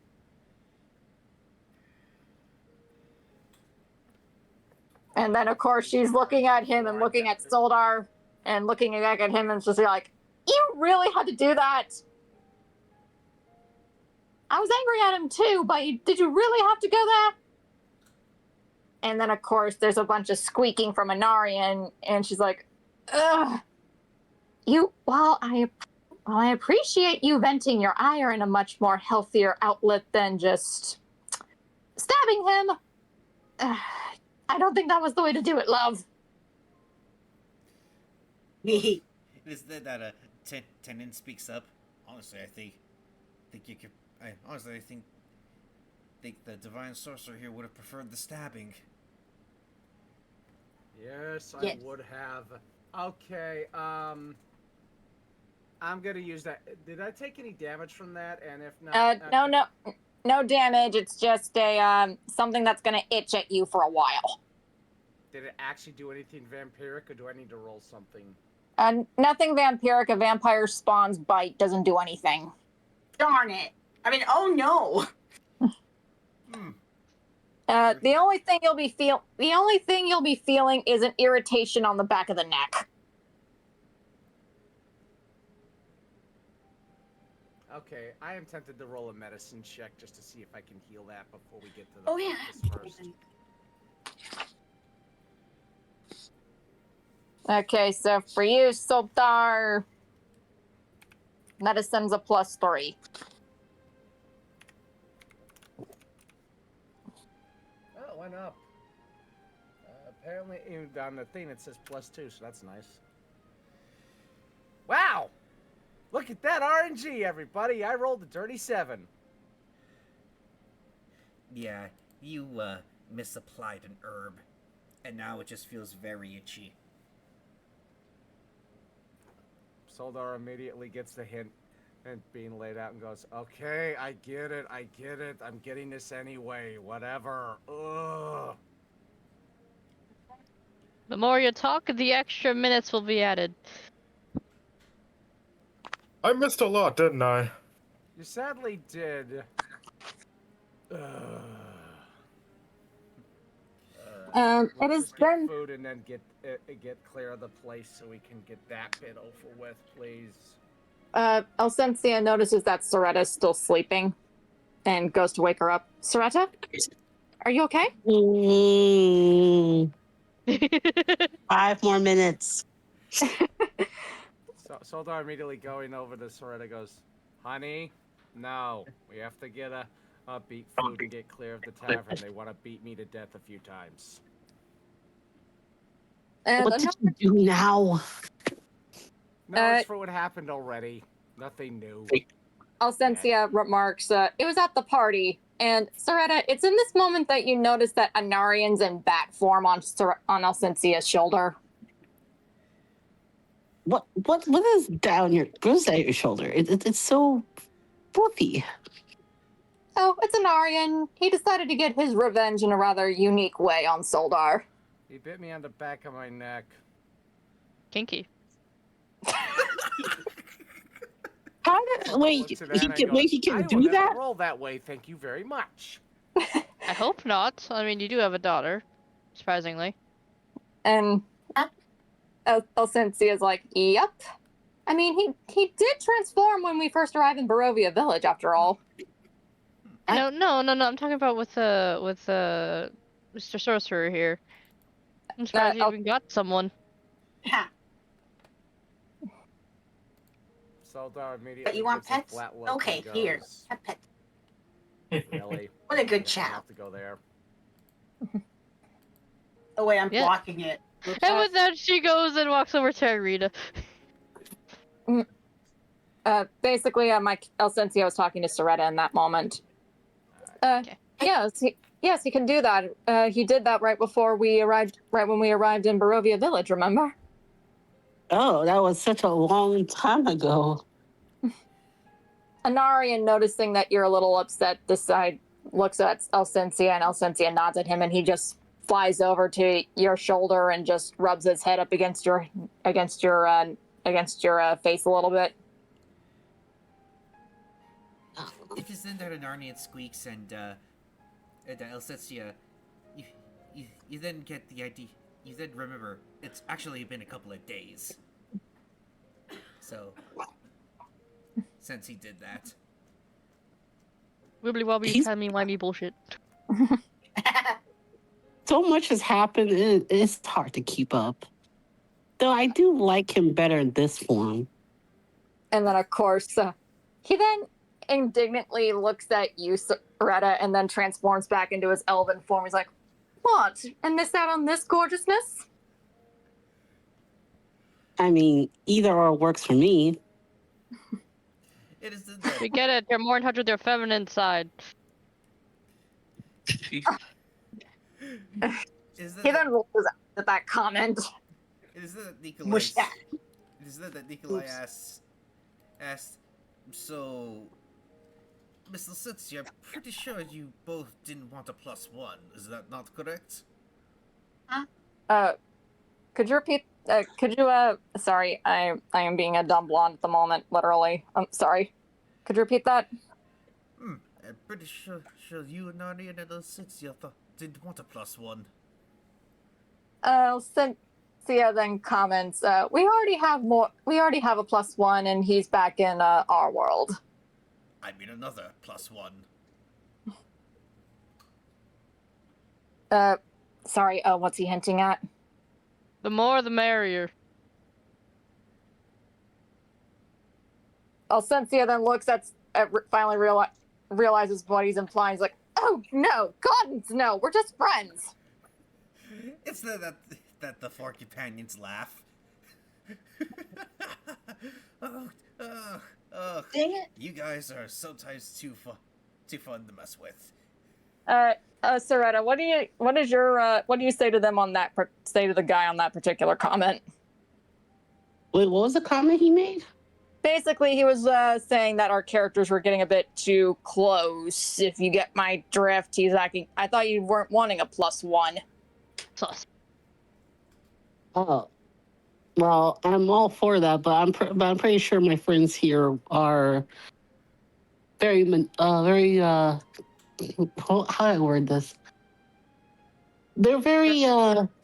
And then, of course, she's looking at him and looking at Soldar and looking back at him and she's like, "You really had to do that? I was angry at him too, but did you really have to go there?" And then, of course, there's a bunch of squeaking from Anarian, and she's like, "Ugh. Well, I appreciate you venting your ire in a much more healthier outlet than just stabbing him. I don't think that was the way to do it, love."
It is that Tenon speaks up. Honestly, I think you could. I think the divine sorcerer here would have preferred the stabbing.
Yes,
Yes.
I would have. Okay, I'm gonna use that. Did I take any damage from that? And if not,
no damage. It's just a something that's gonna itch at you for a while.
did it actually do anything vampiric, or do I need to roll something?
Nothing vampiric. A vampire spawn's bite doesn't do anything.
Darn it. I mean, oh no.
The only thing you'll be feeling is an irritation on the back of the neck.
Okay, I am tempted to roll a medicine check just to see if I can heal that before we get to the
Oh yeah.
first.
Okay, so for you, Soldar, medicine's a +3.
Oh, it went up. Apparently, even on the thing it says +2, so that's nice. Wow! Look at that RNG, everybody! I rolled a dirty 7.
Yeah, you misapplied an herb, and now it just feels very itchy.
Soldar immediately gets the hint and being laid out and goes, "Okay, I get it. I'm getting this anyway. Whatever. Ugh."
The more you talk, the extra minutes will be added.
I missed a lot, didn't I?
You sadly did.
It
Let's
is
just get
then.
food and then get clear of the place so we can get that bit over with, please.
Elsensia notices that Ceretta's still sleeping and goes to wake her up. Ceretta, are you okay?
5 more minutes.
So Soldar immediately going over to Ceretta goes, "Honey, no, we have to get a beat food and get clear of the tavern. They want to beat me to death a few times."
And
What did you do now?
No, it's for what happened already. Nothing new.
Elsensia remarks, "It was at the party." And Ceretta, it's in this moment that you notice that Anarian's in bat form on Elsensia's shoulder.
What is down your shoulder? It's so fluffy.
Oh, it's Anarian. He decided to get his revenge in a rather unique way on Soldar.
He bit me on the back of my neck.
Kinky.
How did
Solda
wait?
looks at that and
Wait,
goes,
he can
I
do
will never
that?
roll that way. Thank you very much.
I hope not. I mean, you do have a daughter, surprisingly.
And Elsinci is like, yep. I mean, he did transform when we first arrived in Barovia Village, after all.
No. I'm talking about with Mr. Sorcerer here. I'm surprised you even got someone.
Ha.
Soldar immediately
But you want
gives a
pets?
flat look
Okay,
and
here.
goes,
Have pets.
really?
What a good
I
child.
have to go there.
Oh wait, I'm
Yeah.
blocking it. Oops.
And with that, she goes and walks over to Arita.
Basically, Mike Elsencio was talking to Ceretta in that moment.
Okay.
Yes, he can do that. He did that right before we arrived, right when we arrived in Barovia Village, remember?
Oh, that was such a long time ago.
Anarian, noticing that you're a little upset, looks at Elsencia, and Elsencia nods at him, and he just flies over to your shoulder and just rubs his head up against your face a little bit.
It is then that Narnian squeaks and Elsetia, you then get the idea. You then remember it's actually been a couple of days. So, since he did that,
Wibbly wobbly,
He's-
timey-wimey bullshit.
So much has happened, it's hard to keep up. Though I do like him better in this form.
And then, of course, he then indignantly looks at you, Ceretta, and then transforms back into his elven form. He's like, what? And miss out on this gorgeousness?
I mean, either or works for me.
it is then that
We get it. You're more in touch with your feminine side.
it is
He
then
then rolls his eyes at that comment.
it is then that Nikolai.
Mush that.
It is then that Nikolai
Oops.
asked. So, Miss Lacitzi, I'm pretty sure you both didn't want a +1. Is that not correct?
Could you repeat? Sorry, I am being a dumb blonde at the moment, literally. I'm sorry. Could you repeat that?
I'm pretty sure you and Narnia and Lacitzi didn't want a +1.
Cynthia then comments, we already have a +1, and he's back in our world.
I mean another +1.
Sorry, what's he hinting at?
The more, the merrier.
Cynthia then looks finally realizes what he's implying. He's like, oh no, God no, we're just friends.
It's that the four companions laugh. oh,
Dang it.
you guys are sometimes too fun to mess with.
Ceretta, what do you say to them on that? Say to the guy on that particular comment.
Wait, what was the comment he made?
Basically, he was saying that our characters were getting a bit too close. If you get my drift, he's acting. I thought you weren't wanting a +1.
Sus.
Oh, well, I'm all for that, but I'm pretty sure my friends here are very how do I word this? They're very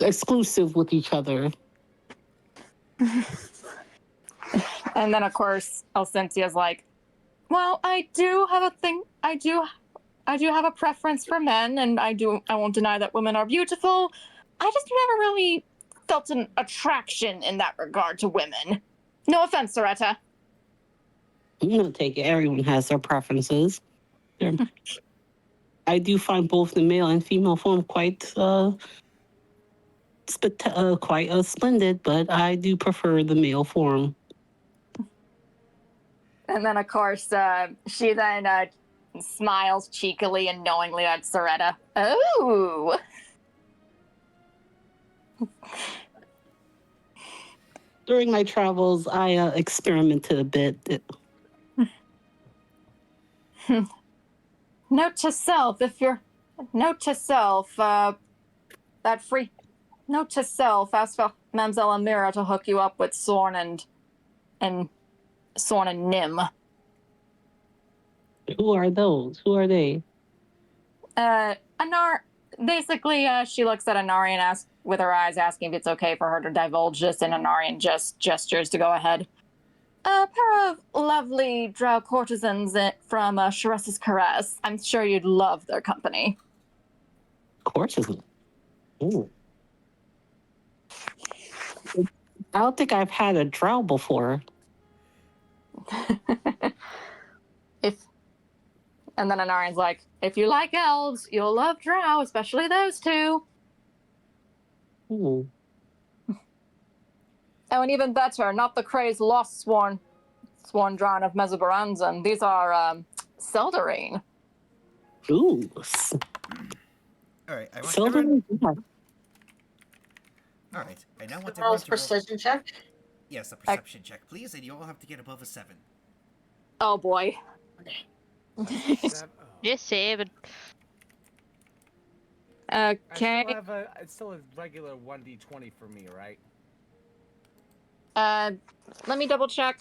exclusive with each other.
And then, of course, Elsencia's like, well, I do have a thing. I do have a preference for men, and I won't deny that women are beautiful. I just never really felt an attraction in that regard to women. No offense, Ceretta.
I'm gonna take it. Everyone has their preferences. I do find both the male and female form quite splendid, but I do prefer the male form.
And then, of course, she then smiles cheekily and knowingly at Ceretta. Oh!
During my travels, I experimented a bit.
Note to self, ask for Mamselle Amira to hook you up with Sorn and Nim.
Who are those? Who are they?
Basically, she looks at Anari and asks, with her eyes, asking if it's okay for her to divulge this, and Anarian just gestures to go ahead. A pair of lovely drow courtesans from Sharessa's Caress. I'm sure you'd love their company.
Courtesan. Ooh. I don't think I've had a drow before.
And then Anarian's like, if you like elves, you'll love drow, especially those two.
Ooh.
Oh, and even better, not the crazed lost sworn drown of Mesobaranzan. These are Seldarine.
Ooh.
Alright, I want
So
everyone...
yeah.
Alright, I now want everyone
Rolls
to roll...
precision check.
Yes, a perception check, please, and you all have to get above a 7.
Oh boy.
Just 7.
Okay.
It's still a regular 1d20 for me, right?
Let me double check.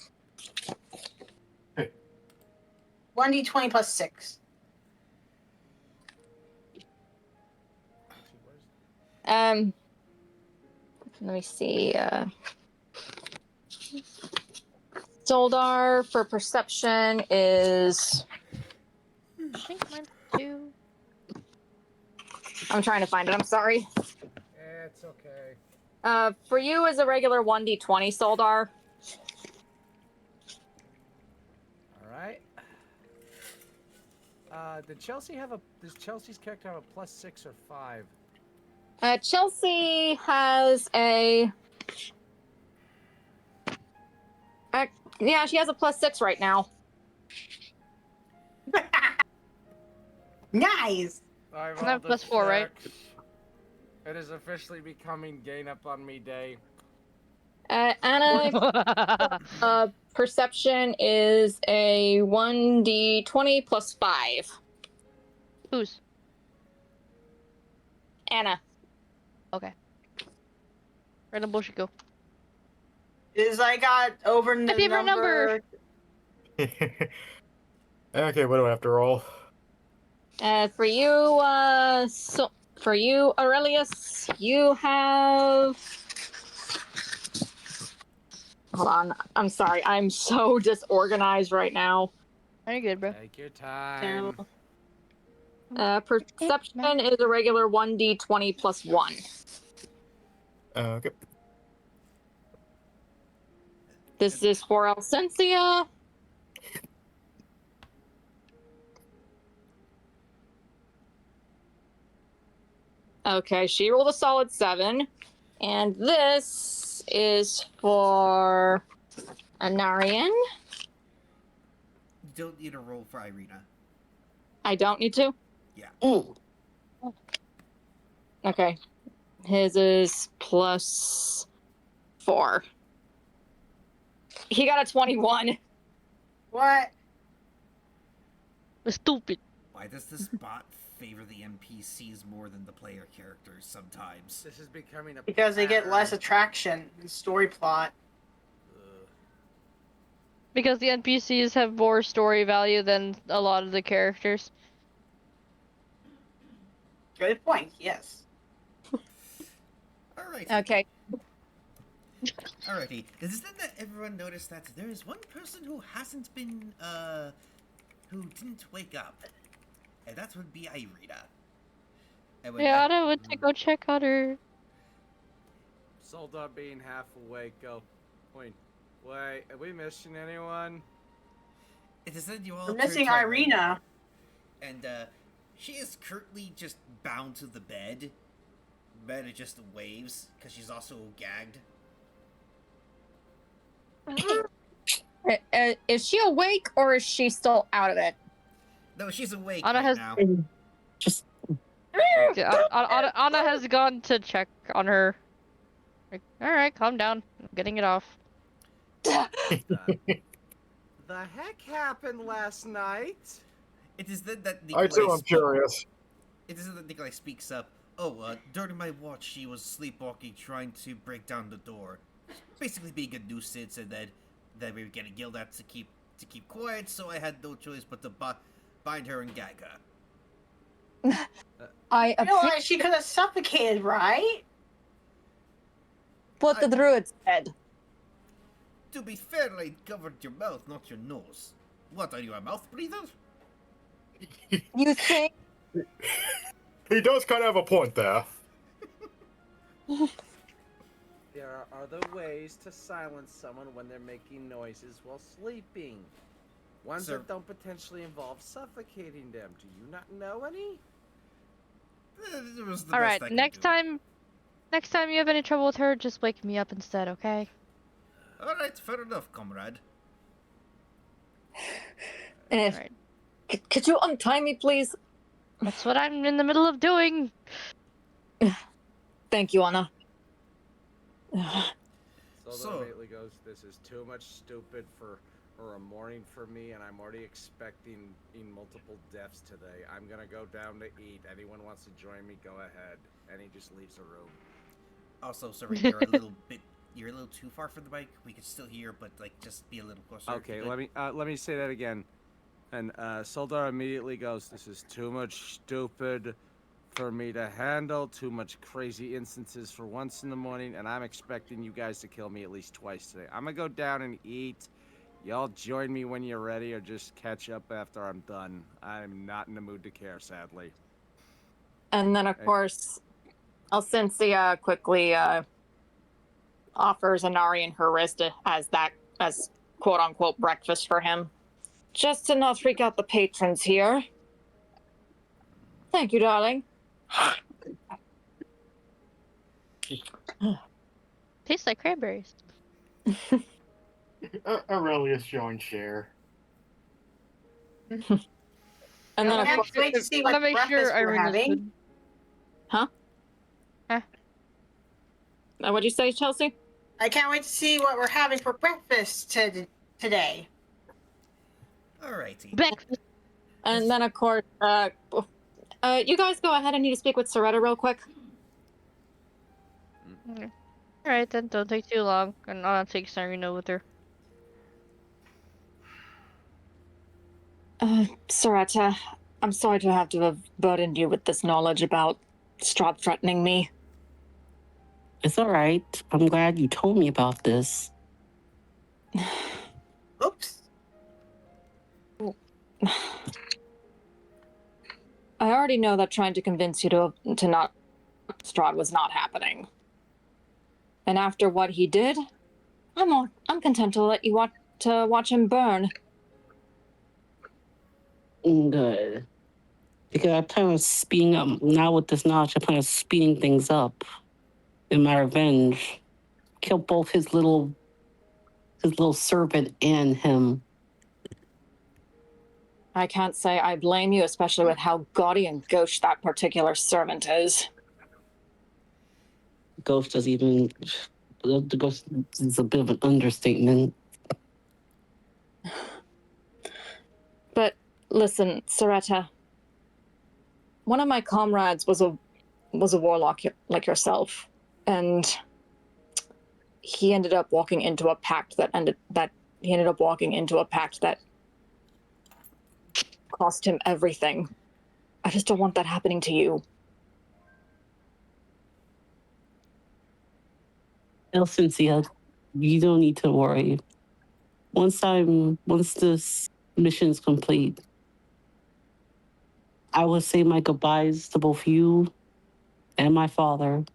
1d20 plus 6.
Let me see. Soldar for perception is.
I think mine's 2.
I'm trying to find it. I'm sorry.
It's okay.
For you is a regular 1d20 Soldar.
All right. Does Chelsea's character have a plus 6 or 5?
Chelsea has a. Yeah, she has a plus 6 right now.
Nice!
I
have plus 4, right?
It is officially becoming gain up on me day.
Anna, perception is a 1d20 plus 5.
Who's?
Anna.
Okay. Random bullshit go.
Is I got over
My
the
favorite number.
Okay, what do I have to roll?
For you, Aurelius, you have. Hold on. I'm sorry. I'm so disorganized right now.
Are you good, bro?
Take your time.
Perception is a regular 1d20 plus 1.
Okay.
This is for Alcencia. Okay, she rolled a solid 7. And this is for Anarian.
You don't need a roll for Irina.
I don't need to?
Yeah.
Ooh.
Okay. His is plus 4. He got a 21.
What?
Stupid.
Why does this bot favor the NPCs more than the player characters sometimes?
This is becoming a
Because they get
pattern.
less attraction in story plot.
Because the NPCs have more story value than a lot of the characters.
Good point, yes.
Alrighty.
Okay.
Alrighty. Does it then that everyone noticed that there is one person who hasn't been, who didn't wake up? And that would be Irina. And with
Yeah,
that-
I would go check on her.
Soldar being half awake, go. Wait, are we missing anyone?
It is then you all
We're
turn
missing
to
Irina.
And, she is currently just bound to the bed. Bed it just waves, because she's also gagged.
Is she awake or is she still out of it?
No, she's awake
Anna
right
has-
now.
Just
Yeah, Anna has gone to check on her. Like, alright, calm down. I'm getting it off.
The heck happened last night?
It is then that
I
Nikolai
too am curious.
It is then that Nikolai speaks up. Oh, during my watch, she was sleepwalking, trying to break down the door. Basically being a nuisance, and then we were getting yelled at to keep quiet, so I had no choice but to bind her and gag her.
I
I realized she could have suffocated, right?
what the druid said.
To be fair, I covered your mouth, not your nose. What, are you a mouth breather?
You think?
He does kind of have a point there.
There are other ways to silence someone when they're making noises while sleeping. Ones
Sir-
that don't potentially involve suffocating them. Do you not know any?
It was the
All
best
right,
I could
next
do.
time you have any trouble with her, just wake me up instead, okay?
Alright, fair enough, comrade.
Eh,
Right.
could you untie me, please?
That's what I'm in the middle of doing.
Thank you, Anna.
Soldar
So-
immediately goes, "This is too much stupid for a morning for me, and I'm already expecting multiple deaths today. I'm gonna go down to eat. Anyone wants to join me, go ahead." And he just leaves the room.
Also, sir, you're a little too far from the mic. We can still hear, but like just be a little closer.
Okay, let me say that again. And Soldar immediately goes, "This is too much stupid for me to handle. Too much crazy instances for once in the morning, and I'm expecting you guys to kill me at least twice today. I'm gonna go down and eat. Y'all join me when you're ready, or just catch up after I'm done. I'm not in the mood to care, sadly."
And then, of
And-
course, Alcincia quickly offers Inari and her wrist as quote unquote breakfast for him, just to not freak out the patrons here. Thank you, darling.
Tastes like cranberries.
Aurelius joined Share.
And
I
then, of
can't
course,
wait to see
Wanna
what
make
breakfast
sure
we're
Irene is
having.
good.
what'd you say, Chelsea?
I can't wait to see what we're having for breakfast today.
Alrighty.
Breakfast.
And then, of course, you guys go ahead. I need to speak with Ceretta real quick.
Alright then, don't take too long, and I'll take Sarina with her.
Ceretta, I'm sorry to have burdened you with this knowledge about Strahd threatening me.
It's all right. I'm glad you told me about this.
Oops.
I already know that trying to convince you to not Strahd was not happening. And after what he did, I'm content to let you watch him burn.
Good. Because I plan on speeding up, now with this knowledge, I plan on speeding things up in my revenge. Kill both his little servant and him.
I can't say I blame you, especially with how gaudy and gauche that particular servant is.
Ghost doesn't even. The ghost is a bit of an understatement.
But listen, Ceretta, one of my comrades was a warlock like yourself, and he ended up walking into a pact that cost him everything. I just don't want that happening to you.
Cynthia, you don't need to worry. Once this mission's complete, I will say my goodbyes to both you and my father.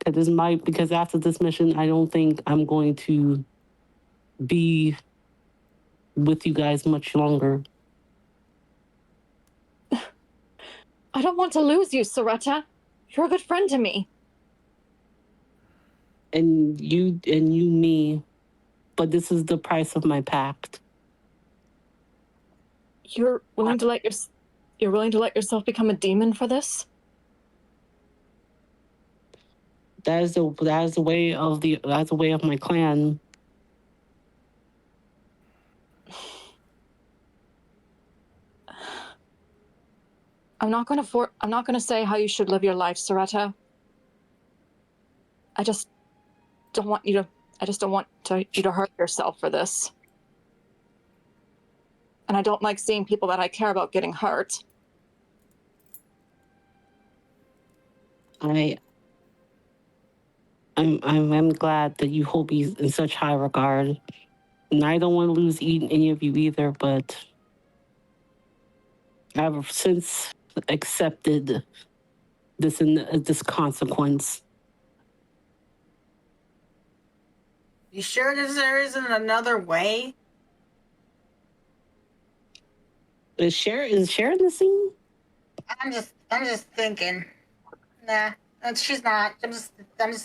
Because after this mission, I don't think I'm going to be with you guys much longer.
I don't want to lose you, Ceretta. You're a good friend to me.
And you me. But this is the price of my pact.
You're willing to let yourself become a demon for this?
That is the way of my clan.
I'm not going to say how you should live your life, Ceretta. I just don't want you to hurt yourself for this. And I don't like seeing people that I care about getting hurt.
I'm glad that you hold me in such high regard. And I don't want to lose any of you either, but I've since accepted this consequence.
You sure there isn't another way?
Is Shar in the scene?
I'm just thinking. Nah, she's not. I'm just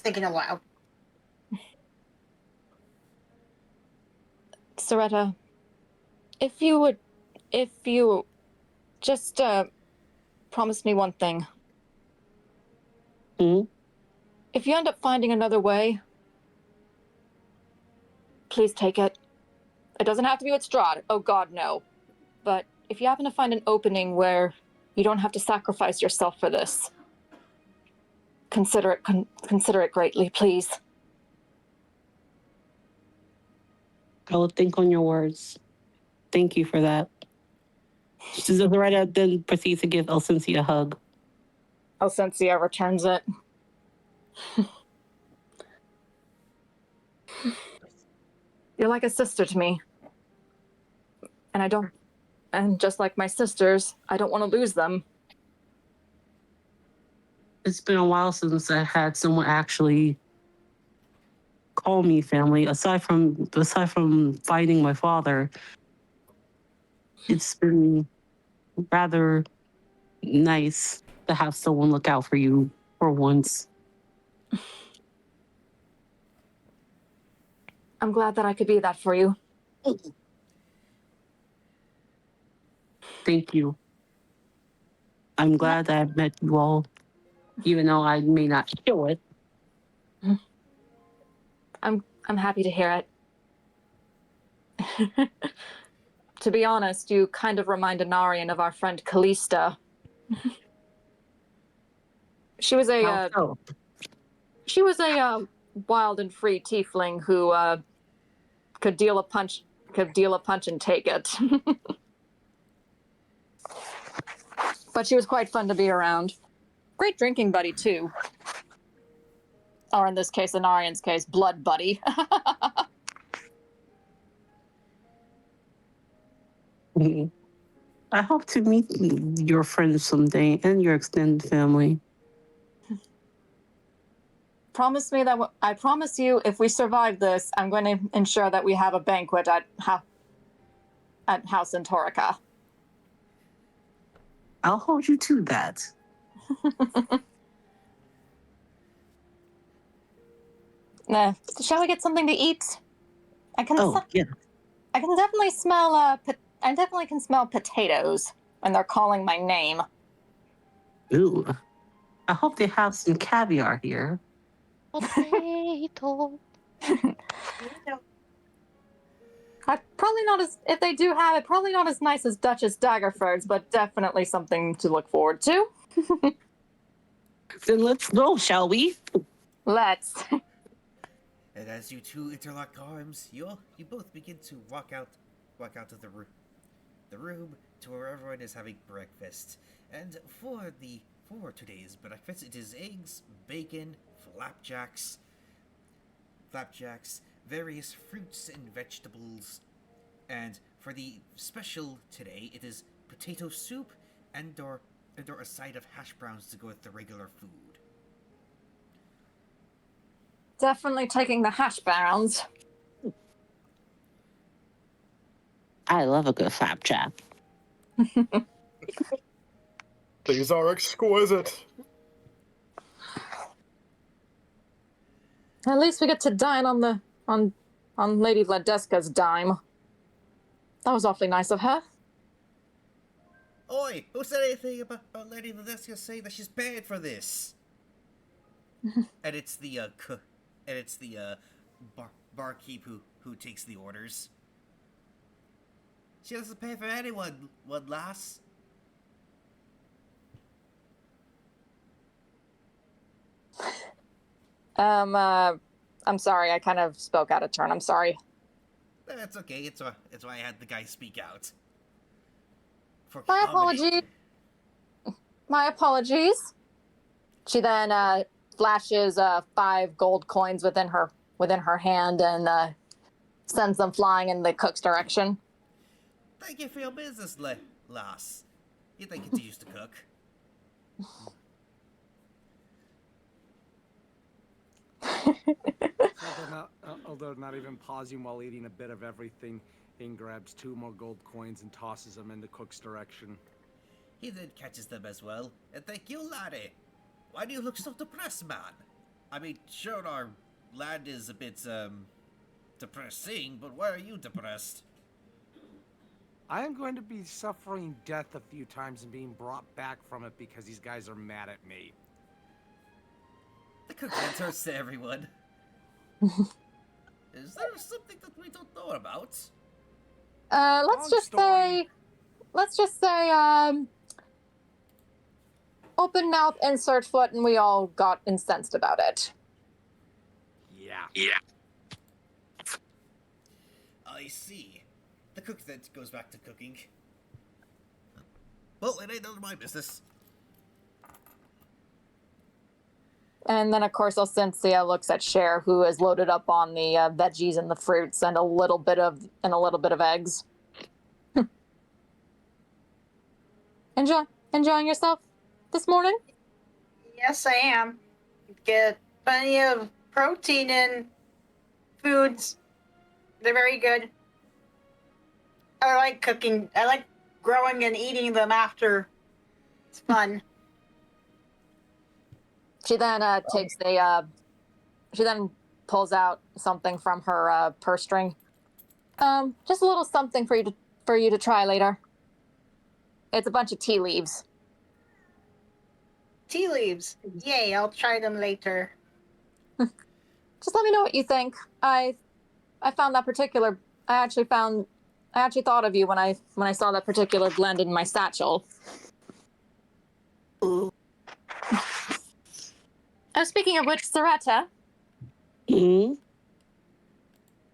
thinking aloud.
Ceretta, if you just promise me one thing.
Hmm?
If you end up finding another way, please take it. It doesn't have to be with Strahd. Oh God, no. But if you happen to find an opening where you don't have to sacrifice yourself for this, consider it greatly, please.
I will think on your words. Thank you for that. Zaretta then proceeds to give Elsinci a hug.
Elsensia returns it. You're like a sister to me. And just like my sisters, I don't want to lose them.
It's been a while since I had someone actually call me family. Aside from finding my father, it's been rather nice to have someone look out for you for once.
I'm glad that I could be that for you.
Thank you. I'm glad that I've met you all, even though I may not show it.
I'm happy to hear it. To be honest, you kind of remind Anarian of our friend Callista. She was a wild and free tiefling who could deal a punch and take it. But she was quite fun to be around. Great drinking buddy too. Or in this case, Anarian's case, blood buddy.
I hope to meet your friends someday and your extended family.
I promise you, if we survive this, I'm going to ensure that we have a banquet at House Antorica.
I'll hold you to that.
Shall we get something to eat?
Yeah.
I can definitely smell. I definitely can smell potatoes when they're calling my name.
Ooh. I hope they have some caviar here.
Potato.
Probably not as, if they do have it, probably not as nice as Duchess Daggerford's, but definitely something to look forward to.
Then let's go, shall we?
Let's.
And as you two interlock arms, you both begin to walk out of the room to where everyone is having breakfast. And for today's breakfast, it is eggs, bacon, flapjacks, various fruits and vegetables. And for the special today, it is potato soup and or a side of hash browns to go with the regular food.
Definitely taking the hash browns.
I love a good flapjack.
These are exquisite.
At least we get to dine on Lady Vladeska's dime. That was awfully nice of her.
Oi! Who said anything about Lady Valeska saying that she's bad for this? And it's the barkeep who takes the orders. She doesn't pay for anyone, one lass.
I'm sorry, I kind of spoke out of turn. I'm sorry.
That's okay. It's why I had the guy speak out. For
My
comedy.
apologies. My apologies. She then flashes 5 gold coins within her hand and sends them flying in the cook's direction.
Thank you for your business, lass. You think continues to cook.
Although not even pausing while eating a bit of everything, Ing grabs 2 more gold coins and tosses them in the cook's direction.
He then catches them as well. And thank you, laddie. Why do you look so depressed, man? I mean, sure, our lad is a bit, depressing, but why are you depressed?
I am going to be suffering death a few times and being brought back from it because these guys are mad at me.
The cook then turns to everyone. Is there something that we don't know about?
Let's just say, open mouth, insert foot, and we all got incensed about it.
Yeah.
I see. The cook then goes back to cooking. Well, it ain't none of my business.
And then, of course, Alcencia looks at Shar, who is loaded up on the veggies and the fruits and a little bit of eggs. Enjoying yourself this morning?
Yes, I am. Get plenty of protein in foods. They're very good. I like cooking. I like growing and eating them after. It's fun.
She then she then pulls out something from her purse string. Just a little something for you to try later. It's a bunch of tea leaves.
Tea leaves. Yay, I'll try them later.
Just let me know what you think. I found that particular. I actually thought of you when I saw that particular blend in my satchel.
Ooh.
Oh, speaking of which, Ceretta.
Mm-hmm.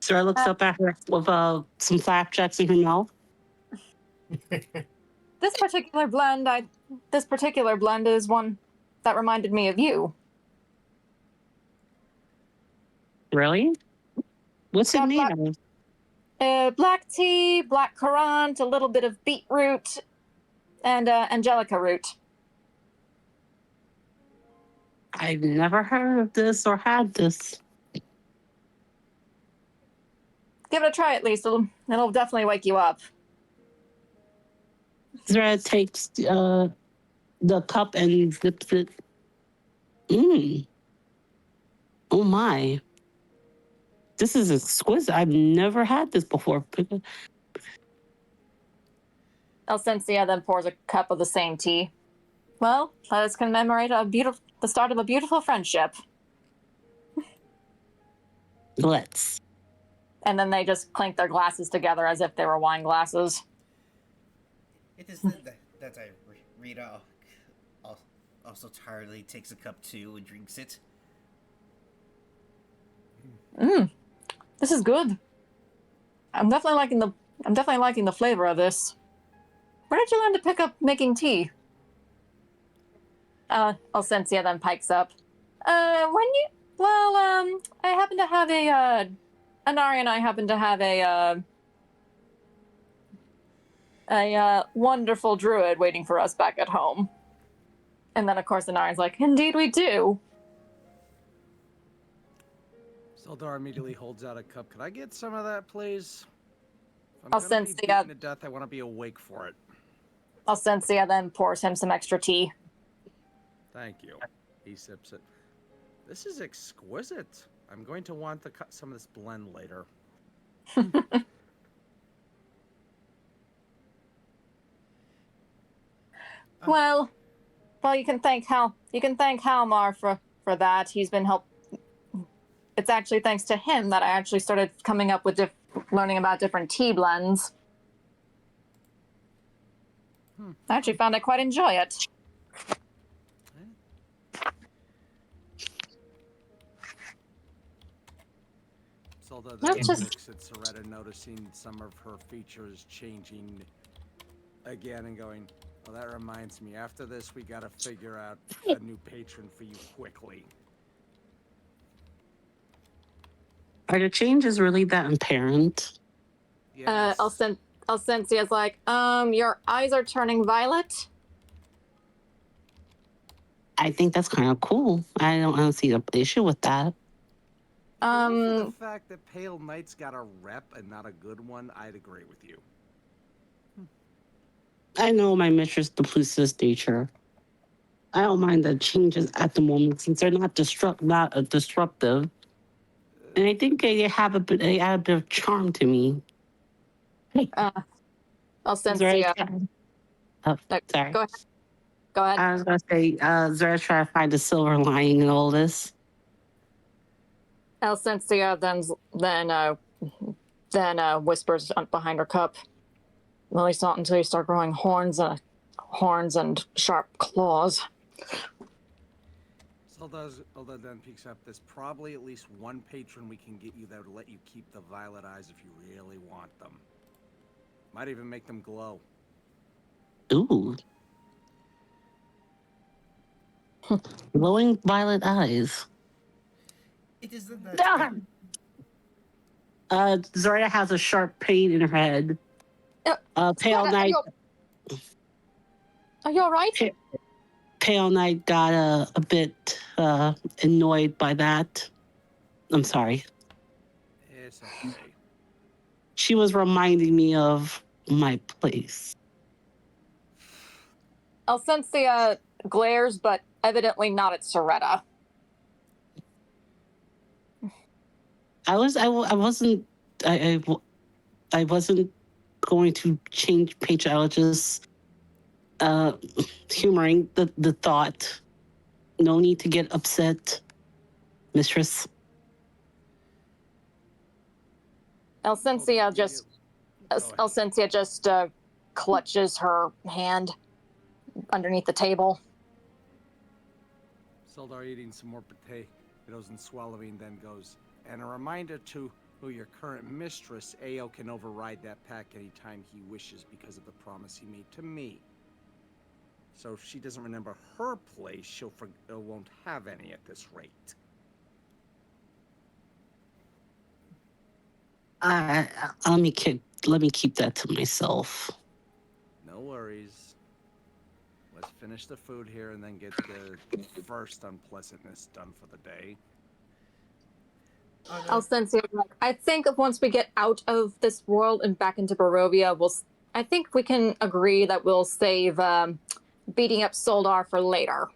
Sarah looks up at her with some flapjacks in her mouth.
This particular blend is one that reminded me of you.
Really? What's it made of?
Black tea, black currant, a little bit of beetroot, and angelica root.
I've never heard of this or had this.
Give it a try at least. It'll definitely wake you up.
Sarah takes the cup and dips it. Mmm. Oh my. This is exquisite. I've never had this before.
Alcencia then pours a cup of the same tea. Well, let us commemorate the start of a beautiful friendship.
Let's.
And then they just clink their glasses together as if they were wine glasses.
It is then that Rita also tiredly takes a cup too and drinks it.
This is good. I'm definitely liking the flavor of this. Where did you learn to pick up making tea? Alcencia then pikes up. I happen to have Anari and I happen to have a wonderful druid waiting for us back at home. And then, of course, Anari's like, indeed we do.
Sildar immediately holds out a cup. Could I get some of that, please? If I'm
I'll
gonna
sense
be
the,
beaten to death, I want to be awake for it.
Alcencia then pours him some extra tea.
Thank you. He sips it. This is exquisite. I'm going to want to cut some of this blend later.
Well, you can thank Halmar for that. He's been It's actually thanks to him that I actually started coming up with learning about different tea blends. I actually found I quite enjoy it.
Zelda
Not
then
just-
looks at Ceretta, noticing some of her features changing again and going, well, that reminds me, after this, we gotta figure out a new patron for you quickly.
Are the changes really that apparent?
Yes.
Alcensia's like, your eyes are turning violet.
I think that's kind of cool. I don't see the issue with that.
If it weren't for the fact that Pale Knight's got a rep and not a good one, I'd agree with you.
I know my mistress depletes nature. I don't mind the changes at the moment since they're not disruptive. And I think they add a bit of charm to me. Hey,
Alcencia.
Oh,
No,
sorry.
go ahead. Go ahead.
I was gonna say, Zera's trying to find the silver lining in all this.
Alcencia then whispers behind her cup. At least not until you start growing horns and sharp claws.
Although then picks up, there's probably at least one patron we can get you that'll let you keep the violet eyes if you really want them. Might even make them glow.
Ooh. Glowing violet eyes.
It isn't that.
Zarya has a sharp pain in her head. Pale Knight.
Are you all right?
Pale Knight got a bit annoyed by that. I'm sorry.
It's okay.
She was reminding me of my place.
Alcencia glares, but evidently not at Ceretta.
I wasn't going to change page. I was just humoring the thought. No need to get upset, mistress.
Alcencia just clutches her hand underneath the table.
Soldar eating some more potatoes and swallowing, then goes, and a reminder to who your current mistress, Ao can override that pack anytime he wishes because of the promise he made to me. So if she doesn't remember her place, she won't have any at this rate.
Let me keep that to myself.
No worries. Let's finish the food here and then get the first unpleasantness done for the day.
Alcencia, I think once we get out of this world and back into Barovia, I think we can agree that we'll save beating up Soldar for later.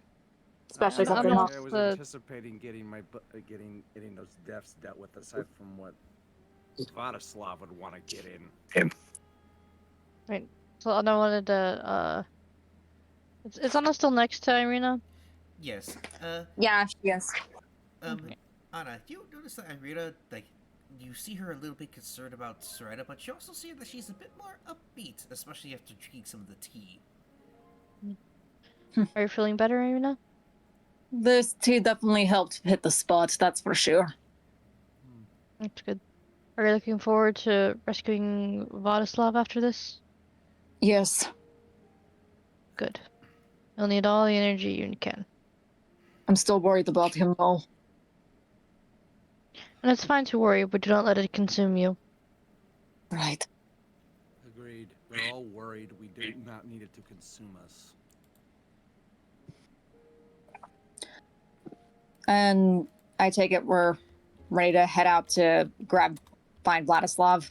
Especially since
I was anticipating getting those deaths dealt with, aside from what Vladislav would want to get in.
Right. So I wanted to Is Anna still next to Irina?
Yes.
Yeah, she is.
Okay. Anna, do you notice that Irina, you see her a little bit concerned about Ceretta, but you also see that she's a bit more upbeat, especially after drinking some of the tea.
Are you feeling better, Irina?
This tea definitely helped hit the spot, that's for sure.
That's good. Are you looking forward to rescuing Vladislav after this?
Yes.
Good. You'll need all the energy you can.
I'm still worried about him, though.
And it's fine to worry, but do not let it consume you.
Right.
Agreed. We're all worried. We do not need it to consume us.
And I take it we're ready to head out to find Vladislav.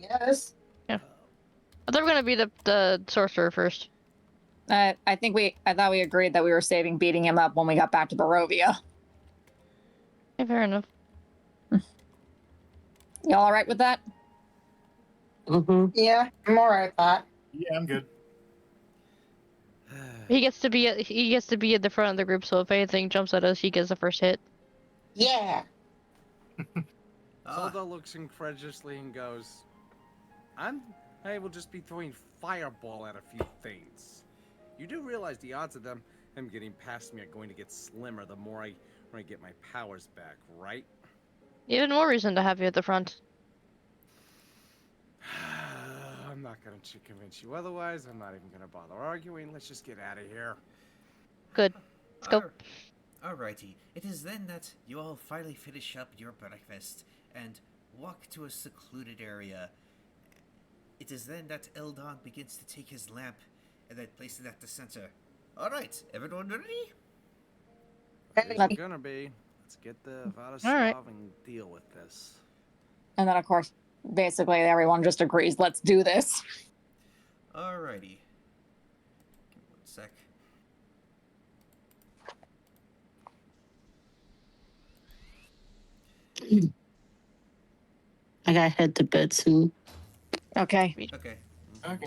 Yes.
Yeah. I thought we were gonna be the sorcerer first.
I thought we agreed that we were saving beating him up when we got back to Barovia.
Yeah, fair enough.
Y'all all right with that?
Mm-hmm.
Yeah, I'm alright with that.
Yeah, I'm good.
He gets to be at the front of the group, so if anything jumps at us, he gets the first hit.
Yeah.
Zelda looks incredulously and goes, I will just be throwing fireball at a few things. You do realize the odds of them getting past me are going to get slimmer the more I get my powers back, right?
Even more reason to have you at the front.
not going to convince you otherwise. I'm not even going to bother arguing. Let's just get out of here.
Good. Let's go.
Alrighty. It is then that you all finally finish up your breakfast and walk to a secluded area. It is then that Eldon begins to take his lamp and then place it at the center. Alright, everyone ready?
Yes, we're going to be. Let's get the Vladislav and deal with this.
And then, of course, basically everyone just agrees, let's do this.
Alrighty. Give me 1 sec.
I gotta head to bed soon.
Okay.
Okay.
Okay.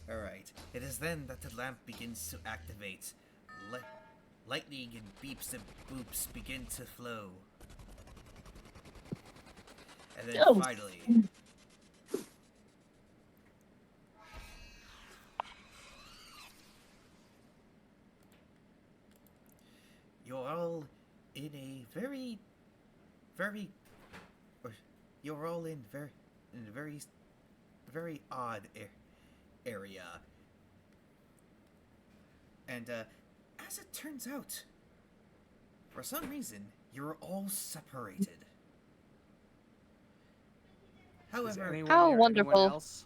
Alright. It is then that the lamp begins to activate. Lightning and beeps and boops begin to flow. And then finally... You're all in a very... You're all in a very odd area. And as it turns out, for some reason, you're all separated. However,
How wonderful.
Else?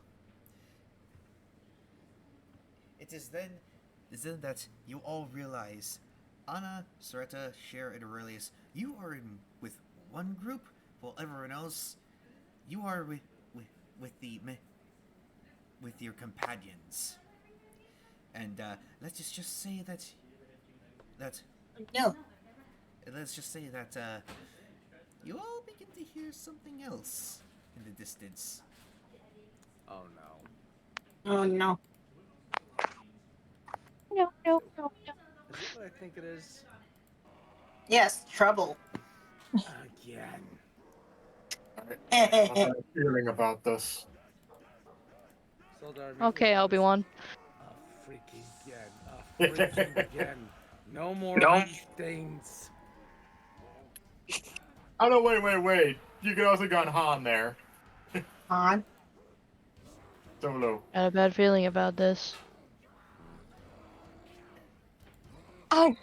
it is then that you all realize Anna, Ceretta, Shar, and Aurelius, you are in with one group, while everyone else, you are with your companions. And let's just say that
No.
let's just say that you all begin to hear something else in the distance.
Oh no.
Oh no.
No.
Is it what I think it is?
Yes, trouble.
Again.
I have a feeling about this.
Soldar,
Okay, Obi-Wan.
Freaking again. Freaking again. No more these things.
Oh no, wait. You could also gone Han there.
Han.
Solo.
Got a bad feeling about this.
Again?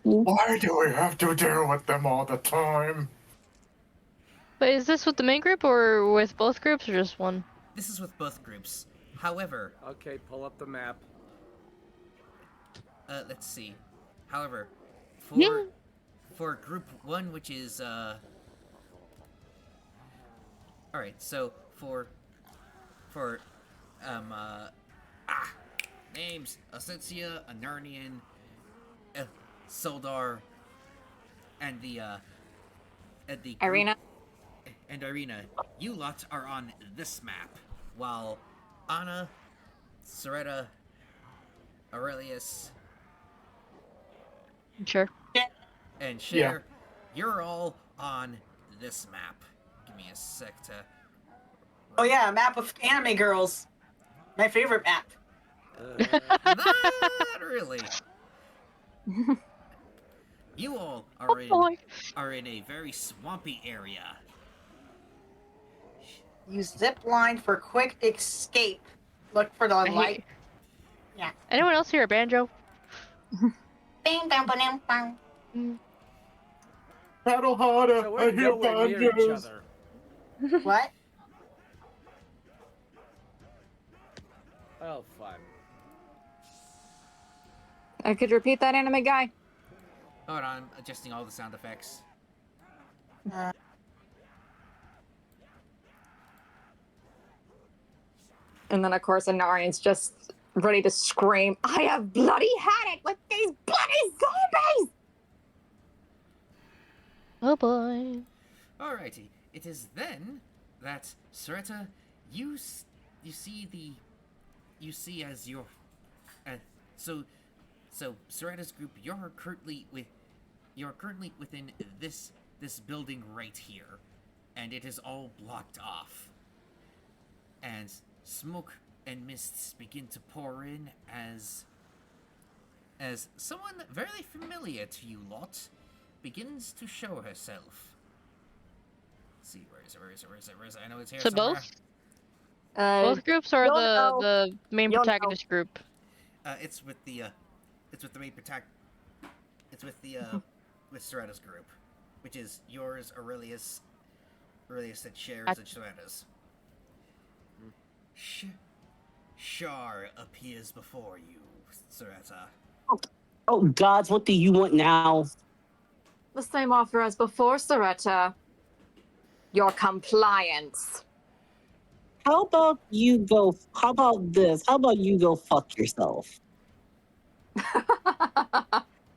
Why do we have to deal with them all the time?
But is this with the main group or with both groups or just one?
This is with both groups. However,
Okay, pull up the map.
let's see. However,
Yeah.
for group 1, which is alright, so for names: Asensia, Anarnian, Soldar, and the group,
Irina?
and Irina. You lot are on this map, while Anna, Ceretta, Aurelius,
Sure.
and Shar, you're all on this map. Give me a sec to...
Oh yeah, a map of anime girls. My favorite map.
Not really. You all are in a very swampy area.
Use zip line for quick escape. Look for the light. Yeah.
Anyone else hear a banjo?
Bing, bang, ba-ding, bang.
Paddle harder.
So
I
we're
hear
nowhere near each
banjos.
other.
What?
Oh, fun.
Could you repeat that, anime guy?
Hold on, I'm adjusting all the sound effects.
And then, of course, Anarian's just ready to scream, I have bloody had it with these bloody zombies!
Oh boy.
Alrighty, it is then that Ceretta, you see as your, so Ceretta's group, you're currently within this building right here, and it is all blocked off, and smoke and mists begin to pour in as someone very familiar to you lot begins to show herself. see, where is it? Where is it? Where is it? Where is it? I know it's here
So
somewhere.
both groups or
you'll
the
know.
the main
You'll know.
protagonist group?
It's with the main It's with the with Ceretta's group, which is yours, Aurelius, and Shar's and Ceretta's. Shar appears before you, Ceretta.
Oh gods, what do you want now?
The same offer as before, Ceretta. Your compliance.
How about you go? How about this? How about you go fuck yourself?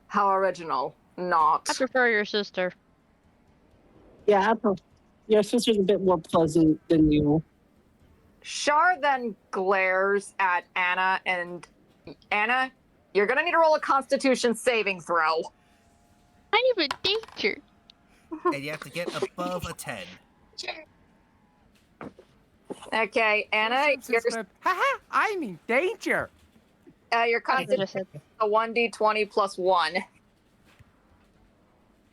How original. Not.
I prefer your sister.
Yeah, your sister's a bit more pleasant than you.
Shar then glares at Anna, and Anna, you're gonna need to roll a Constitution saving throw.
I'm a danger.
And you have to get above a 10.
Okay, Anna,
Haha, I'm in danger.
your
That's what I
Constitution
said.
a 1d20 plus 1.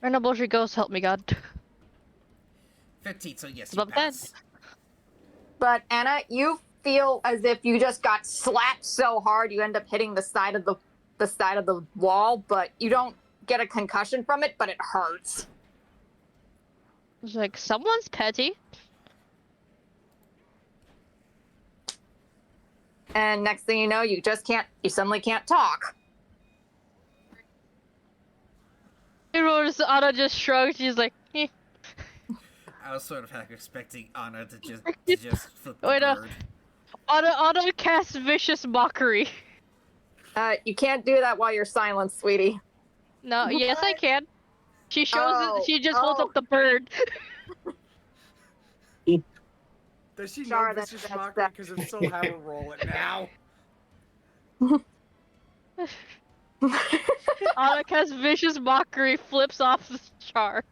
Random bullshit ghost, help me God.
15, so yes, you
Above 10.
pass.
But Anna, you feel as if you just got slapped so hard you end up hitting the side of the wall, but you don't get a concussion from it, but it hurts.
It's like someone's petty.
And next thing you know, you suddenly can't talk.
Anna just shrugs. She's like, eh.
I was sort of half expecting Anna to just flip the
Wait,
bird.
Anna casts vicious mockery.
You can't do that while you're silent, sweetie.
No, yes I can. She shows
Oh,
it. She just holds up the bird.
Does she
Shar,
know this is
that's
mockery?
that.
Because if so, have her roll it now.
Anna casts vicious mockery, flips off the Char.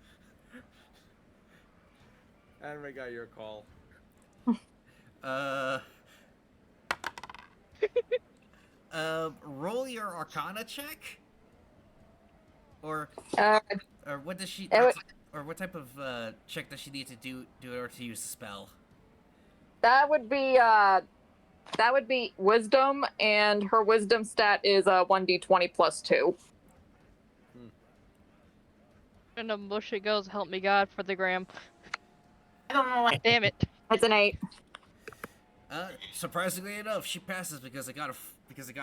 Anime got your call.
Roll your Arcana check? Or what does she... Or what type of check does she need to do in order to use the spell?
That would be wisdom, and her wisdom stat is 1d20 plus 2.
Random bullshit goes, help me God for the gram.
I don't know what.
Damn it.
It's an 8.
Surprisingly enough, she passes because I got a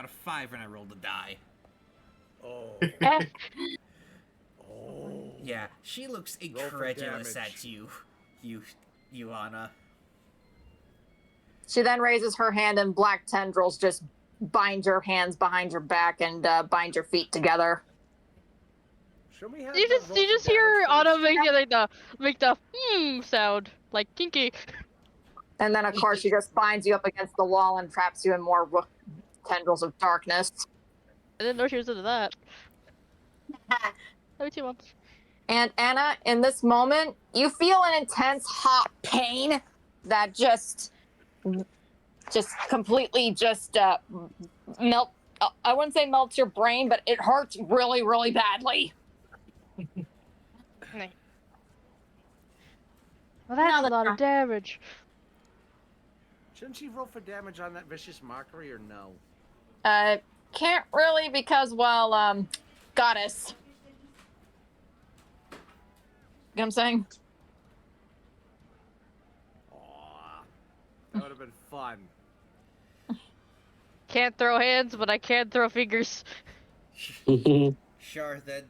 5 when I rolled the die.
Oh. Oh.
Yeah, she looks
for
incredulous
damage.
at you, Anna.
She then raises her hand, and black tendrils just bind your hands behind your back and bind your feet together.
Show me how
You
to
just
roll for
hear
damage
Anna
first.
make the sound like kinky.
And then, of course, she just binds you up against the wall and traps you in more tendrils of darkness.
I didn't know she was into that. Me too, Mom.
And Anna, in this moment, you feel an intense hot pain that just completely melt. I wouldn't say melts your brain, but it hurts really, really badly.
Well, that's a lot of damage.
Shouldn't she roll for damage on that vicious mockery or no?
Can't really because, well, goddess. You know what I'm saying?
Aw, that would have been fun.
Can't throw hands, but I can throw fingers.
Shar then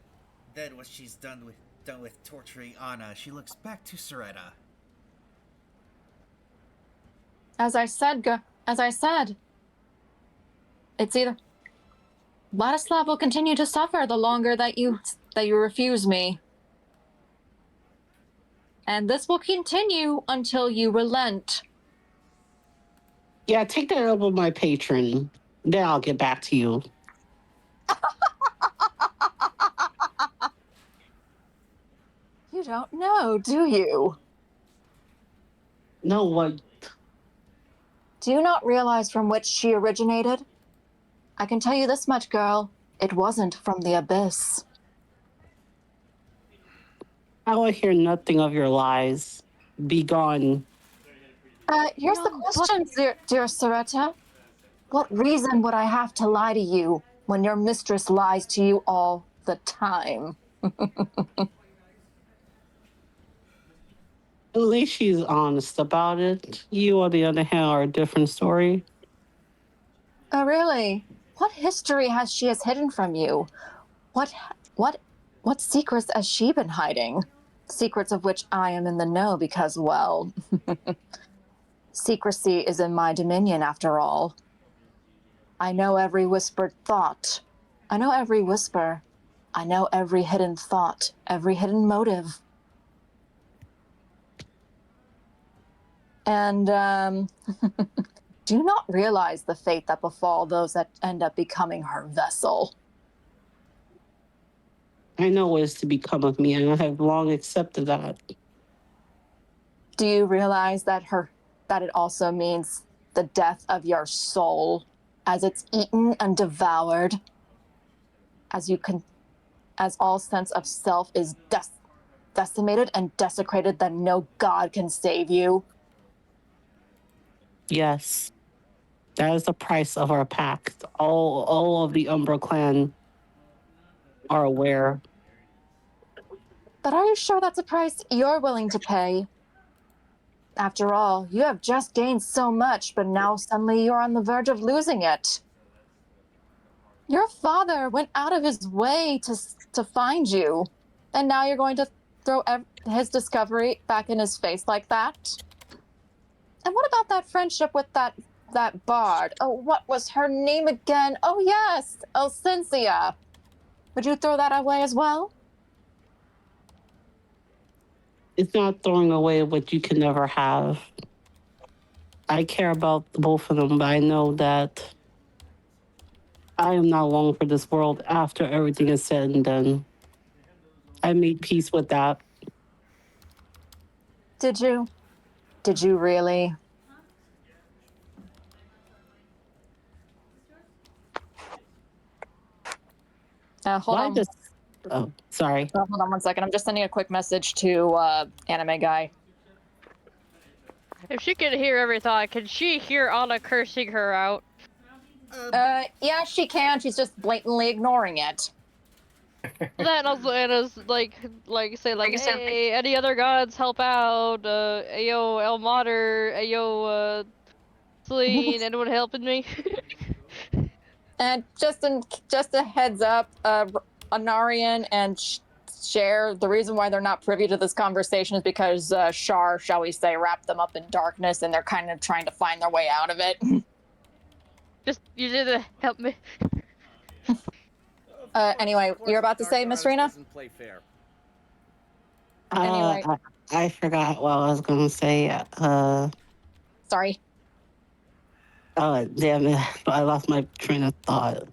when she's done with torturing Anna, she looks back to Ceretta.
As I said, it's either Vladislav will continue to suffer the longer that you refuse me. And this will continue until you relent.
Yeah, take that up with my patron. Then I'll get back to you.
You don't know, do you?
No, what?
Do you not realize from which she originated? I can tell you this much, girl. It wasn't from the abyss.
I will hear nothing of your lies. Be gone.
Here's the question, dear Ceretta. What reason would I have to lie to you when your mistress lies to you all the time?
At least she's honest about it. You, on the other hand, are a different story.
Oh, really? What history has hidden from you? What what what secrets has she been hiding? Secrets of which I am in the know because, well, secrecy is in my dominion after all. I know every whispered thought. I know every whisper. I know every hidden thought, every hidden motive. And do not realize the fate that befall those that end up becoming her vessel.
I know what is to become of me, and I have long accepted that.
Do you realize that it also means the death of your soul, as it's eaten and devoured, as all sense of self is decimated and desecrated, that no God can save you?
Yes, that is the price of our pact. All of the Umbra clan are aware.
But are you sure that's a price you're willing to pay? After all, you have just gained so much, but now suddenly you're on the verge of losing it. Your father went out of his way to find you, and now you're going to throw his discovery back in his face like that? And what about that friendship with that bard? Oh, what was her name again? Oh yes, Elcencia. Would you throw that away as well?
It's not throwing away what you can never have. I care about both of them, but I know that I am not long for this world after everything is said and done. I made peace with that.
Did you? Did you really? Hold
Why
on.
does... Oh, sorry.
Hold on 1 second. I'm just sending a quick message to anime guy.
If she could hear every thought, can she hear Anna cursing her out?
Yeah, she can. She's just blatantly ignoring it.
Then also Anna's like say like, hey, any other gods help out? Ayo El Mater, ayo Celine, anyone helping me?
And just a heads up, Anarian and Share, the reason why they're not privy to this conversation is because Shar, shall we say, wrapped them up in darkness, and they're kind of trying to find their way out of it.
Just you didn't help me.
Anyway, you're about to say, Miss Rena? Anyway.
I forgot what I was going to say.
Sorry.
Oh, damn it. I lost my train of thought.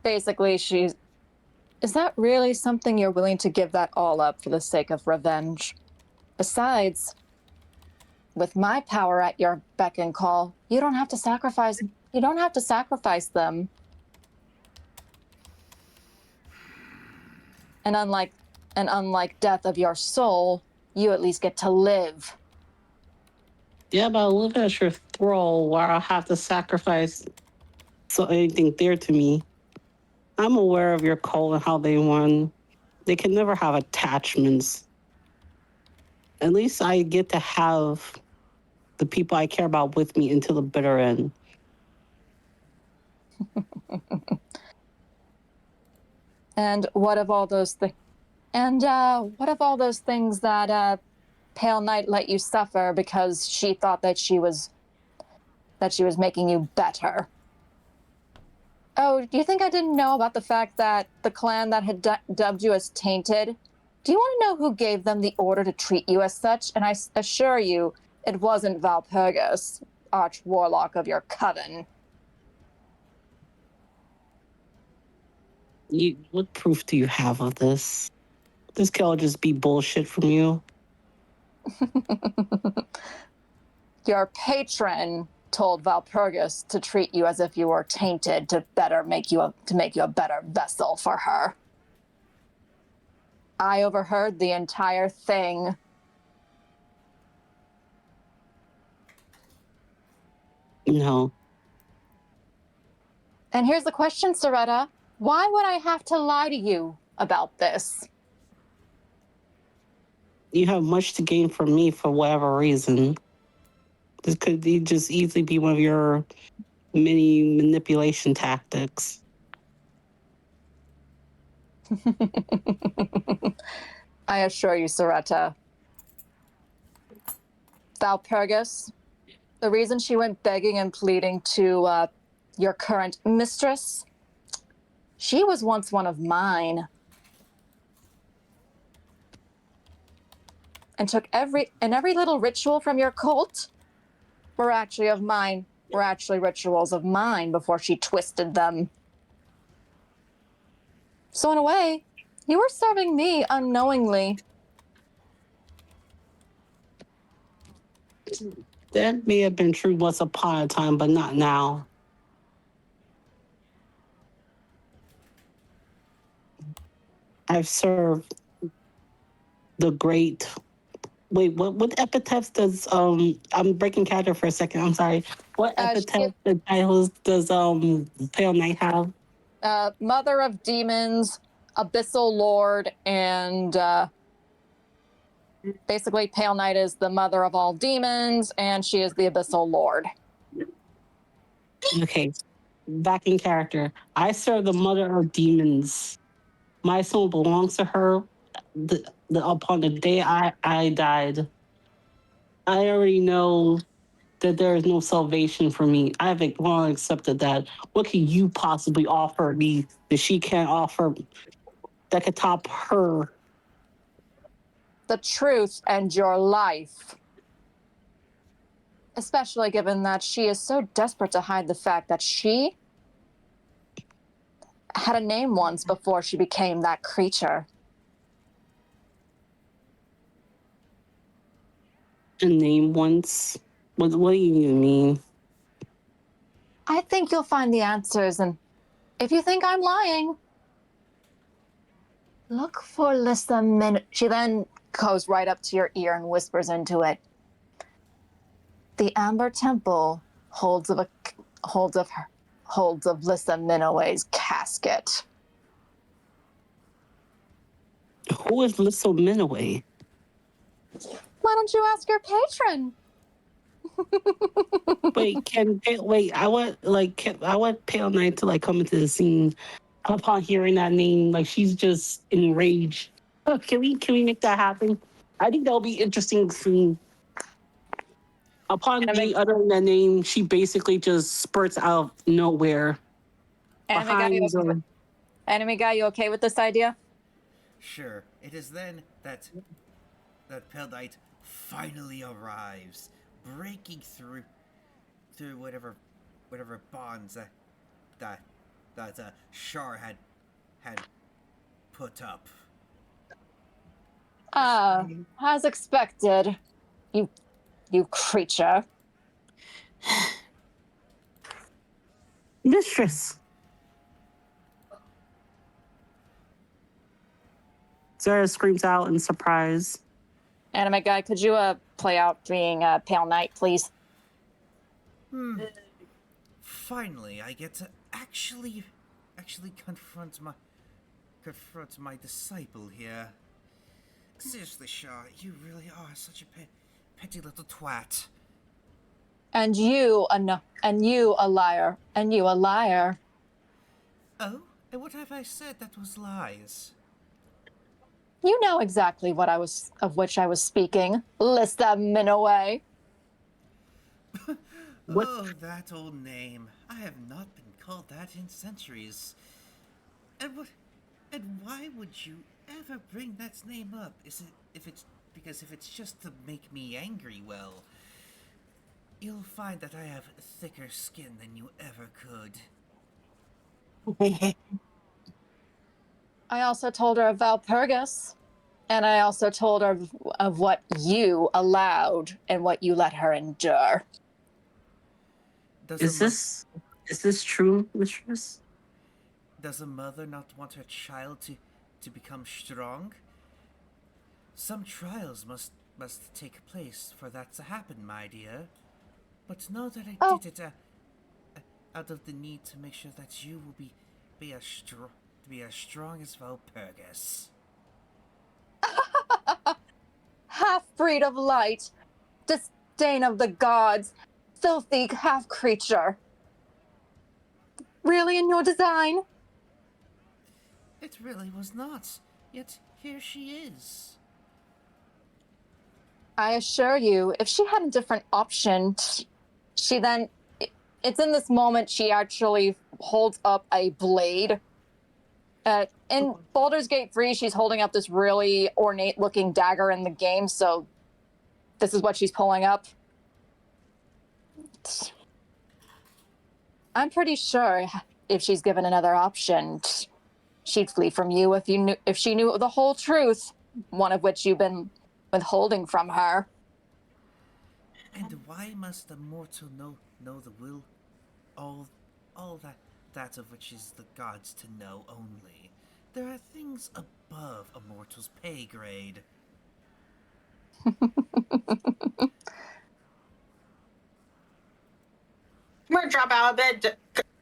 Basically, is that really something you're willing to give that all up for the sake of revenge? Besides, with my power at your beck and call, you don't have to sacrifice them. And unlike death of your soul, you at least get to live.
Yeah, but I live at your thrall where I have to sacrifice anything dear to me. I'm aware of your cult and how they run. They can never have attachments. At least I get to have the people I care about with me until the bitter end.
And what of all those things? And what of all those things that Pale Knight let you suffer because she thought that she was making you better? Oh, do you think I didn't know about the fact that the clan that had dubbed you as tainted? Do you want to know who gave them the order to treat you as such? And I assure you, it wasn't Valpurgis, arch warlock of your coven.
What proof do you have of this? This could all just be bullshit from you.
Your patron told Valpurgis to treat you as if you were tainted to make you a better vessel for her. I overheard the entire thing.
No.
And here's the question, Ceretta. Why would I have to lie to you about this?
You have much to gain from me for whatever reason. This could just easily be one of your many manipulation tactics.
I assure you, Ceretta. Valpurgis, the reason she went begging and pleading to your current mistress, she was once one of mine. And took every little ritual from your cult were actually of mine, were actually rituals of mine before she twisted them. So in a way, you were serving me unknowingly.
That may have been true once upon a time, but not now. I've served the great. Wait, what epithets does I'm breaking character for a second. I'm sorry. What epithet the titles does Pale Knight have?
Mother of Demons, Abyssal Lord, and basically Pale Knight is the mother of all demons, and she is the Abyssal Lord.
Okay, back in character. I serve the mother of demons. My soul belongs to her. Upon the day I died, I already know that there is no salvation for me. I have long accepted that. What can you possibly offer me that she can't offer that could top her?
The truth and your life. Especially given that she is so desperate to hide the fact that she had a name once before she became that creature.
A name once? What do you mean?
I think you'll find the answers, and if you think I'm lying, look for Lissa Min. She then goes right up to your ear and whispers into it. The Amber Temple holds of Lissa Minoway's casket.
Who is Lissa Minoway?
Why don't you ask your patron?
I want Pale Knight to come into the scene upon hearing that name. Like she's just enraged. Can we make that happen? I think that'll be interesting scene. Upon being uttering that name, she basically just spurts out of nowhere.
Enemy guy, you okay with this idea?
Sure. It is then that Pale Knight finally arrives, breaking through whatever bonds that Shar had put up.
As expected, you creature.
Mistress. Zara screams out in surprise.
Anime guy, could you play out being Pale Knight, please?
Finally, I get to actually confront my disciple here. Seriously, Shar, you really are such a petty little twat.
And you a liar.
Oh, and what have I said that was lies?
You know exactly of which I was speaking. Lissa Minoway.
Oh, that old name. I have not been called that in centuries. And why would you ever bring that name up? If it's just to make me angry, well, you'll find that I have thicker skin than you ever could.
I also told her of Valpurgis, and I also told her of what you allowed and what you let her endure.
Is this true, mistress?
Does a mother not want her child to become strong? Some trials must take place for that to happen, my dear. But know that I
Oh.
did it out of the need to make sure that you will be as strong as Valpurgis.
Half-breed of light, disdain of the gods, filthy half-creature. Really in your design?
It really was not. Yet here she is.
I assure you, if she had a different option, she then. It's in this moment she actually holds up a blade. In Baldur's Gate 3, she's holding up this really ornate looking dagger in the game, so this is what she's pulling up. I'm pretty sure if she's given another option, she'd flee from you if she knew the whole truth, one of which you've been withholding from her.
And why must a mortal know the will? All that of which is the gods to know only. There are things above a mortal's pay grade.
I'm gonna drop out of bed.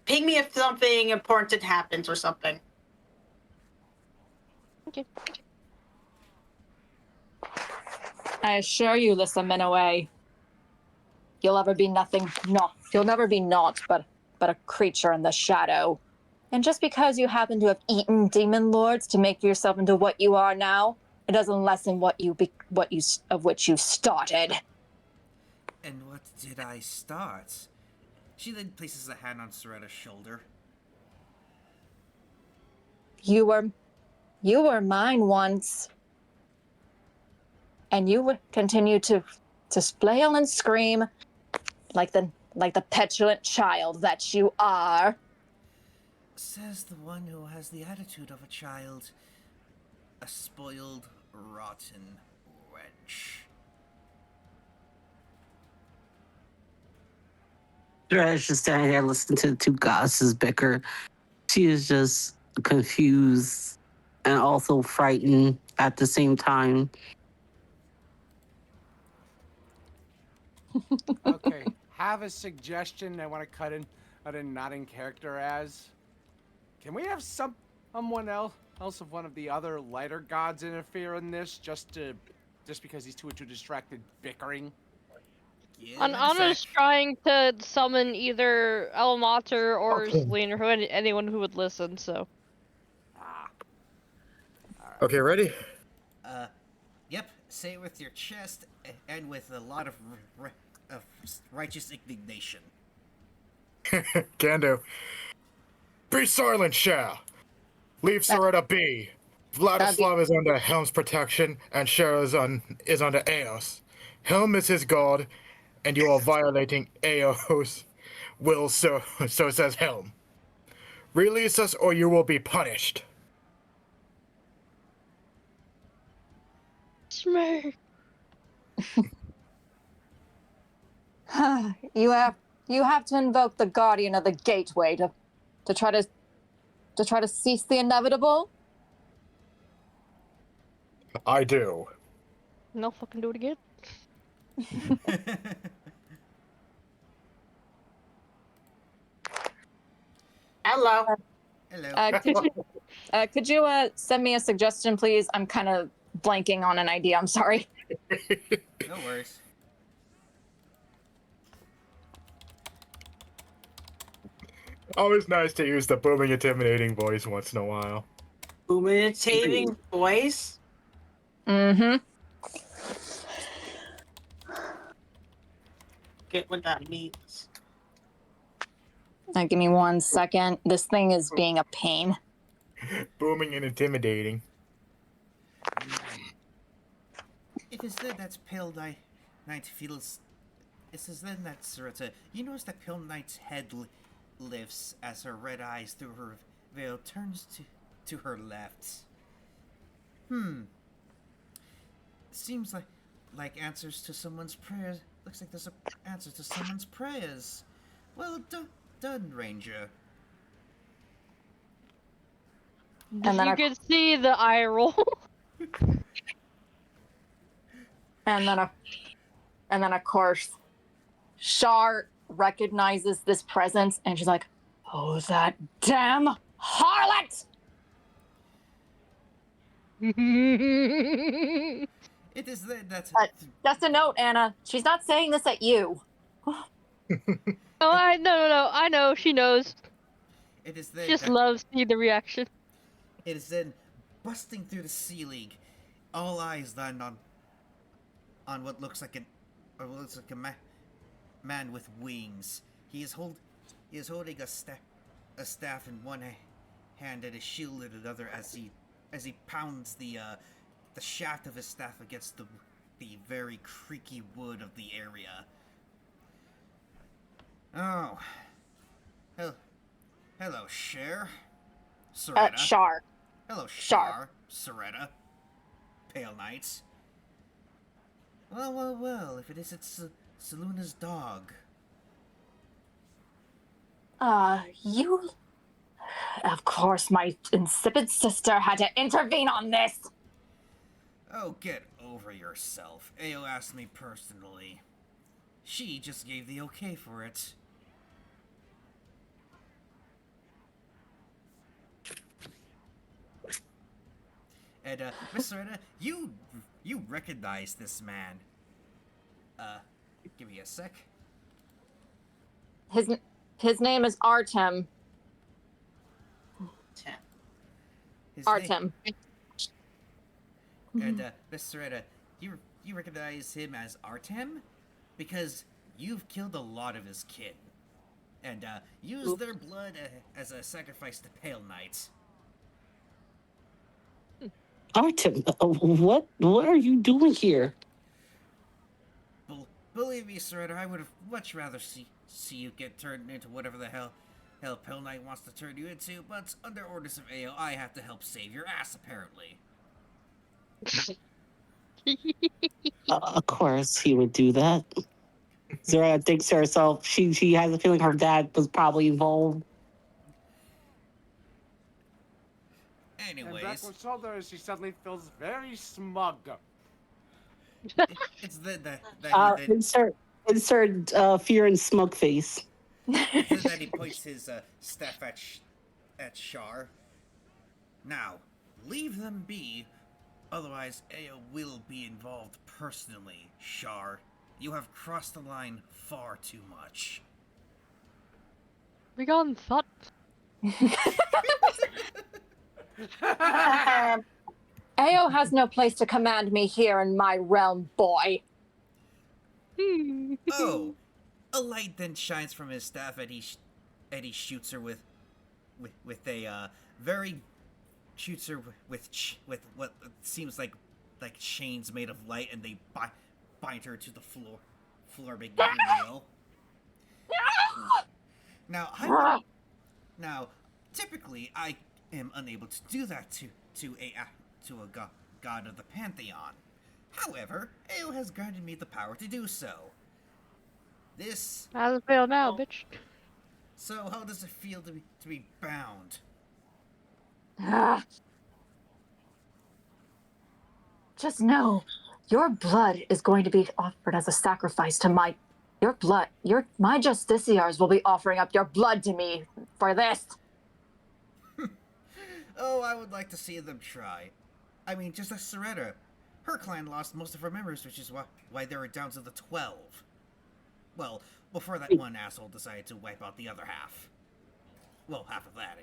Ping me if something important happens or something.
Okay.
I assure you, Lissa Minaway, you'll never be naught but a creature in the shadow. And just because you happen to have eaten demon lords to make yourself into what you are now, it doesn't lessen of which you started.
And what did I start? She then places a hand on Ceretta's shoulder.
You were mine once, and you would continue to flail and scream like the petulant child that you are.
Says the one who has the attitude of a child. A spoiled, rotten wench.
Thresh just standing there listening to the two goddesses bicker. She is just confused and also frightened at the same time.
Okay, have a suggestion I want to cut in not in character as. Can we have someone else of one of the other lighter gods interfere in this just because he's too distracted bickering?
Anna's trying to summon either Elmater or Selene or anyone who would listen, so.
Okay, ready?
Yep, say it with your chest and with a lot of righteous indignation.
Can do. Be silent, Shar! Leave Ceretta be! Vladislav is under Helm's protection, and Shar is under Eos. Helm is his god, and you are violating Eos' will, so says Helm. Release us or you will be punished.
Smirk.
You have to invoke the guardian of the gateway to try to cease the inevitable.
I do.
No, fucking do it again.
Hello.
Hello.
Could you send me a suggestion, please? I'm kind of blanking on an idea. I'm sorry.
No worries.
Always nice to use the booming, intimidating voice once in a while.
Imitating voice?
Mm-hmm.
Get what that means.
Give me 1 second. This thing is being a pain.
Booming and intimidating.
It is then that Pale Knight feels. It is then that Ceretta. You notice that Pale Knight's head lifts as her red eyes through her veil turns to her left. Seems like answers to someone's prayers. Looks like there's an answer to someone's prayers. Well done, Ranger.
And then
you could see the eye roll.
and then of course, Shar recognizes this presence and she's like, "Oh, that damn harlot!"
It is that
Just a note, Anna. She's not saying this at you.
Oh, no. I know. She knows.
it is
She
then
just loves seeing the reaction.
it is then busting through the ceiling. All eyes land on what looks like a man with wings. He is holding a staff in one hand and a shield in another as he pounds the shaft of his staff against the very creaky wood of the area. Oh, hello, Shar. Ceretta.
Shar.
Hello,
Shar.
Ceretta. Pale Knights. Well, if it isn't Seluna's dog.
You... Of course, my insipid sister had to intervene on this.
Oh, get over yourself. Ao asked me personally. She just gave the okay for it. And, Miss Ceretta, you recognize this man. Give me a sec.
His name is Artem. Artem.
And, Miss Ceretta, you recognize him as Artem? Because you've killed a lot of his kin. And, used their blood as a sacrifice to Pale Knights.
Artem, what are you doing here?
Believe me, Ceretta, I would have much rather see you get turned into whatever the hell Pale Knight wants to turn you into, but under orders of Ao, I have to help save your ass, apparently.
Of course he would do that. Zora thinks to herself, she has a feeling her dad was probably involved.
Anyways,
And back with Soldier, she suddenly feels very smug.
it's that
Insert fear and smug face.
it's that he points his staff at Shar. Now, leave them be, otherwise Ao will be involved personally, Shar. You have crossed the line far too much.
We gone thought.
Ao has no place to command me here in my realm, boy.
Oh, a light then shines from his staff, and he shoots her with a very shoots her with what seems like chains made of light, and they bind her to the floor, making her kneel. Now, typically I am unable to do that to a god of the pantheon. However, Ao has granted me the power to do so. This.
How's it feel now, bitch?
So, how does it feel to be bound?
Just know, your blood is going to be offered as a sacrifice to my... my justiciars will be offering up your blood to me for this.
Oh, I would like to see them try. I mean, just like Ceretta. Her clan lost most of her members, which is why they were down to the 12. Well, before that one asshole decided to wipe out the other half. Well, half of that,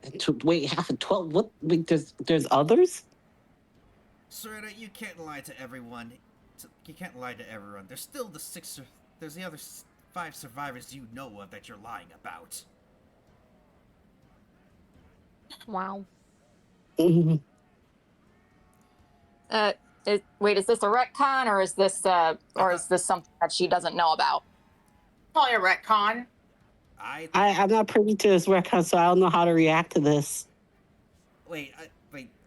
anyway.
Wait, half of 12? What? Wait, there's others?
Ceretta, you can't lie to everyone. You can't lie to everyone. There's still there's the other 5 survivors you know of that you're lying about.
Wow.
Mm-hmm.
Wait, is this a retcon, or is this something that she doesn't know about?
Probably a retcon.
I'm not privy to this record, so I don't know how to react to this.
Wait,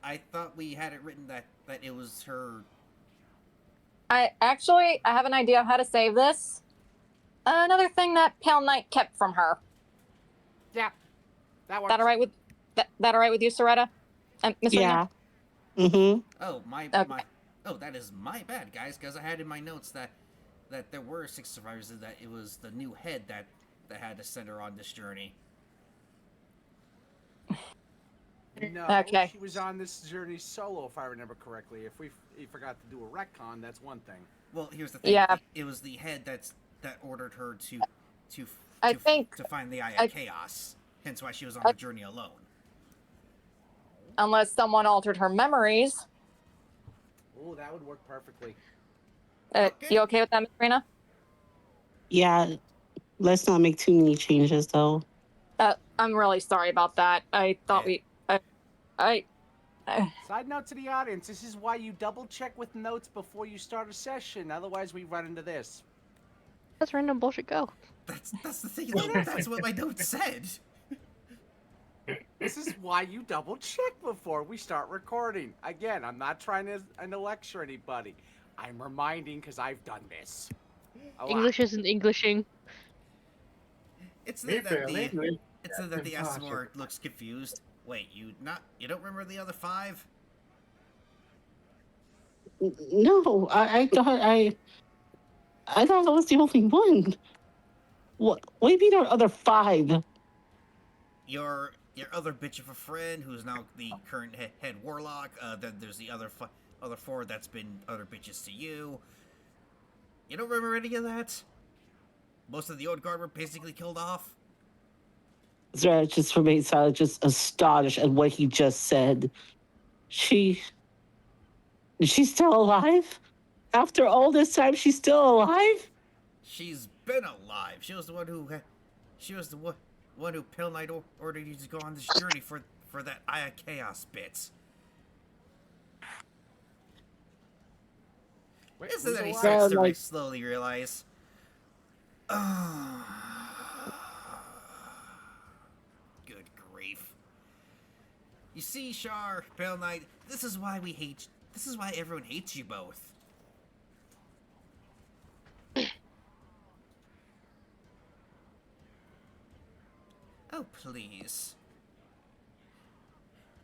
I thought we had it written that it was her.
I have an idea of how to save this. Another thing that Pale Knight kept from her.
Yeah, that works.
That all right with you, Ceretta? And Miss
Yeah. Mm-hmm.
Oh, my Oh, that is my bad, guys, because I had in my notes that there were 6 survivors and that it was the new head that had to send her on this journey.
No,
Okay.
she was on this journey solo, if I remember correctly. If we forgot to do a retcon, that's one thing.
Well, here's the thing.
Yeah.
It was the head that ordered her to find the Eye of Chaos. Hence why she was on the journey alone.
Unless someone altered her memories.
Oh, that would work perfectly.
Okay.
You okay with that, Miss Rena?
Yeah, let's not make too many changes though.
I'm really sorry about that. I thought
Side note to the audience, this is why you double check with notes before you start a session. Otherwise, we run into this.
That's random bullshit. Go.
That's the thing, though. That's what my notes said.
This is why you double check before we start recording. Again, I'm not trying to lecture anybody. I'm reminding because I've done this.
English isn't Englishing.
It's that the Asmore looks confused. Wait, you don't remember the other 5?
No, I thought I was the only one. What do you mean there are other 5?
Your other bitch of a friend, who's now the current head warlock. Then there's the other 4 that's been other bitches to you. You don't remember any of that? Most of the old guard were basically killed off.
Zara just remained silent, just astonished at what he just said. She's still alive? After all this time, she's still alive?
She's been alive. She was the one who Pale Knight ordered you to go on this journey for that Eye of Chaos bit. Isn't that he starts to slowly realize? Good grief. You see, Shar, Pale Knight, this is why everyone hates you both. Oh, please.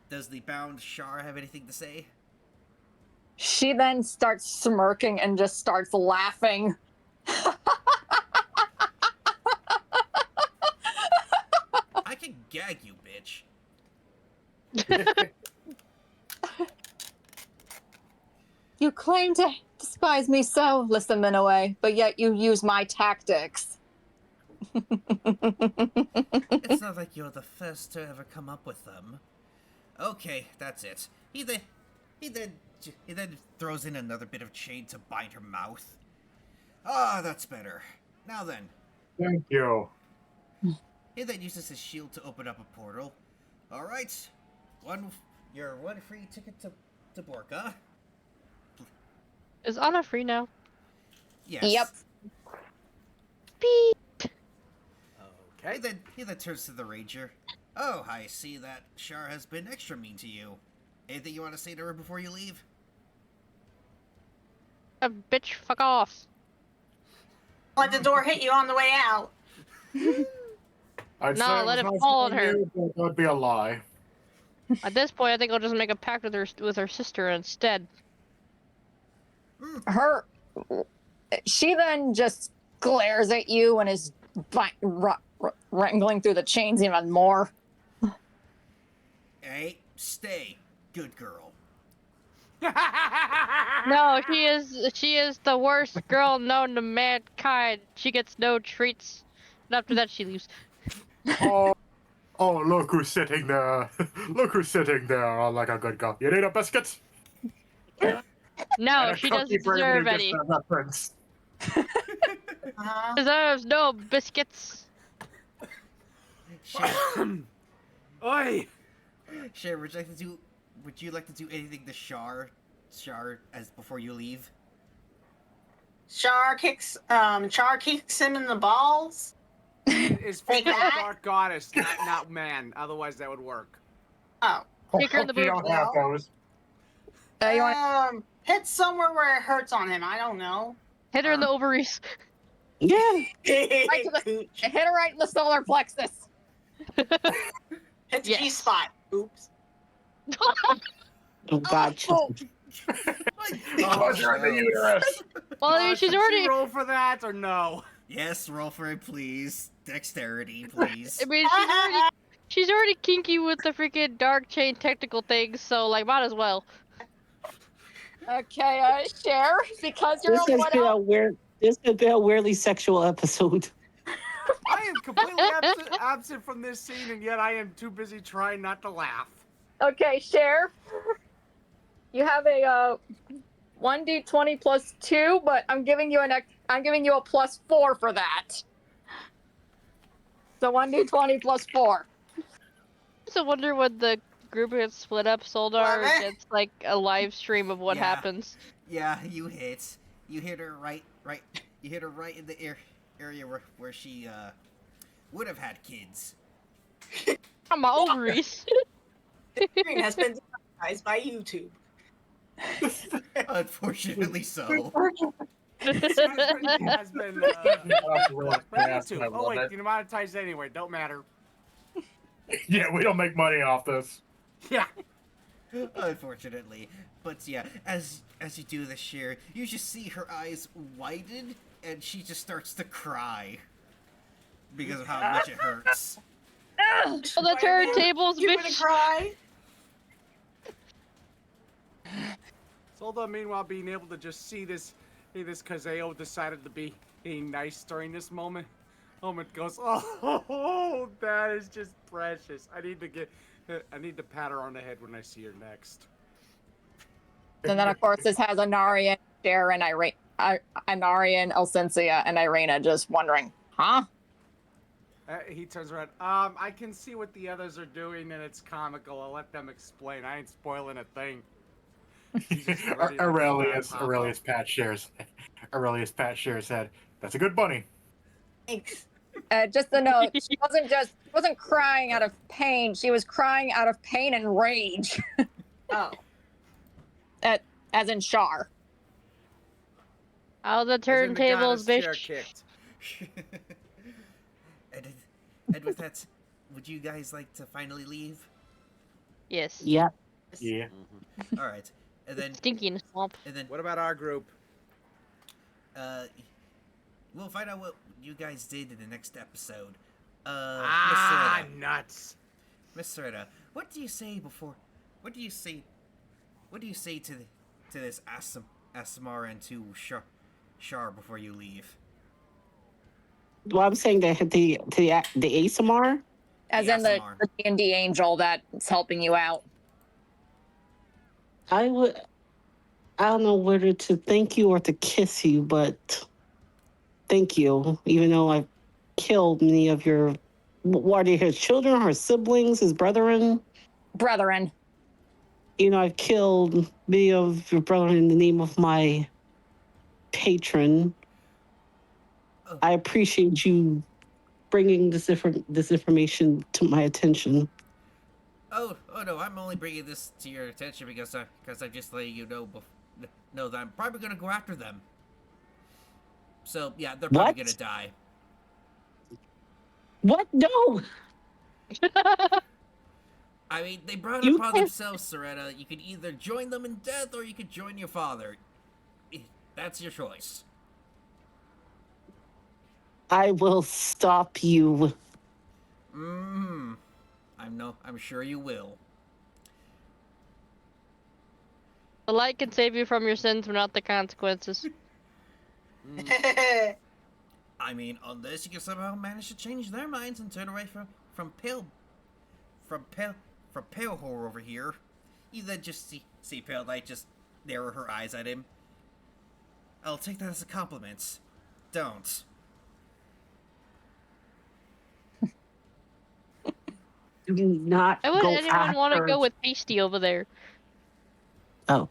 Does the bound Shar have anything to say?
She then starts smirking and just starts laughing.
I can gag you, bitch.
You claim to despise me so, listen, Minoue, but yet you use my tactics.
It's not like you're the first to ever come up with them. Okay, that's it. He then throws in another bit of chain to bind her mouth. Ah, that's better. Now then.
Thank you.
He then uses his shield to open up a portal. Alright. Your one free ticket to Borka.
Is Anna free now?
Yes.
Yep.
Beep.
Okay.
He then turns to the ranger. Oh, I see that Shar has been extra mean to you. Anything you want to say to her before you leave?
Bitch, fuck off.
Let the door hit you on the way out.
I'd
No,
say
let
was
it
nice
fall on
knowing
her.
you, but that'd be a lie.
At this point, I think I'll just make a pact with her sister instead.
She then just glares at you and is wrangling through the chains even more.
Hey, stay. Good girl.
No, she is the worst girl known to mankind. She gets no treats. And after that, she leaves.
Oh, look who's sitting there. Look who's sitting there, oh, like a good girl. You need a biscuit?
No,
And a
she
cookie
doesn't
for anybody
deserve
who gets
any.
that reference.
Deserves no biscuits.
Oi!
Shar, would you like to do anything to Shar as before you leave?
Char kicks him in the balls.
It's
Like
for
that?
Dark Goddess, not man. Otherwise, that would work.
Oh.
Kick her in the
You
boobs.
don't have those.
You want
Hit somewhere where it hurts on him. I don't know.
Hit her in the ovaries.
Yeah.
Right to
Cooch.
hit her right in the solar plexus.
Hit the
Yes.
G spot. Oops.
Oh, gotcha.
Oh,
Why
Pleasure in the uterus.
Well, I mean, she's
should
already.
she roll for that or no?
Yes, roll for it, please. Dexterity, please.
I mean, she's already kinky with the freaking dark chain technical things, so like, might as well.
Okay, Cher, because you're
This
a
has
what
been
else?
a weird. This has been a weirdly sexual episode.
I am completely absent from this scene, and yet I am too busy trying not to laugh.
Okay, Cher. You have a 1d20 plus 2, but I'm giving you a plus 4 for that. So 1d20 plus 4.
So wonder when the group gets split up, Soldar
What?
gets like a live stream of what
Yeah.
happens.
Yeah, you hit. You hit her right. You hit her right in the area where she would have had kids.
I'm my ovaries.
The screen has been demonetized by YouTube.
Unfortunately, so.
Has been oh wait, demonetized anyway. Don't matter.
Yeah, we don't make money off this.
Yeah.
Unfortunately, but yeah, as you do this, Cher, you just see her eyes widen, and she just starts to cry because of how much it hurts.
Oh, the turntables,
You gonna
bitch.
cry?
Solda, meanwhile, being able to just see this Kazeo decided to be nice during this moment. Goes, oh, that is just precious. I need to pat her on the head when I see her next.
And then, of course, this has Anarian, Cher, and Anarian, Elsensia, and Irena just wondering, huh?
He turns around. I can see what the others are doing, and it's comical. I'll let them explain. I ain't spoiling a thing.
Aurelius Pat shares. Aurelius Pat shares said, "That's a good bunny."
Thanks.
Just to note, she wasn't crying out of pain. She was crying out of pain and rage,
Oh.
as in Shar.
Oh, the
As in the
turntables,
goddess chair
bitch.
kicked.
and with that, would you guys like to finally leave?
Yes.
Yeah.
Yeah.
All right, and then
Stinky in the swamp.
What about our group?
we'll find out what you guys did in the next episode.
Nuts.
Miss Ceretta, what do you say before? What do you say to this Asamar and to Shar before you leave?
Well, I'm saying that the ASMR.
As
The
in the
ASMR.
D&D angel that's helping you out.
I don't know whether to thank you or to kiss you, but thank you. Even though I've killed many of your, what are they, his children, her siblings, his brethren?
Brethren.
You know, I've killed many of your brethren in the name of my patron.
Oh.
I appreciate you bringing this information to my attention.
Oh no! I'm only bringing this to your attention because I'm just letting you know that I'm probably gonna go after them. So yeah, they're probably
What?
gonna die.
What? No.
I mean, they brought it
You
upon
can't-
themselves, Ceretta. You could either join them in death or you could join your father. That's your choice.
I will stop you.
I'm sure you will.
The light can save you from your sins, but not the consequences.
I mean, unless you can somehow manage to change their minds and turn away from pale whore over here. You then just see Pale Knight just narrow her eyes at him. I'll take that as a compliment. Don't.
Do not
Why would
go
anyone want to
after-
go with Pasty over there?
Oh.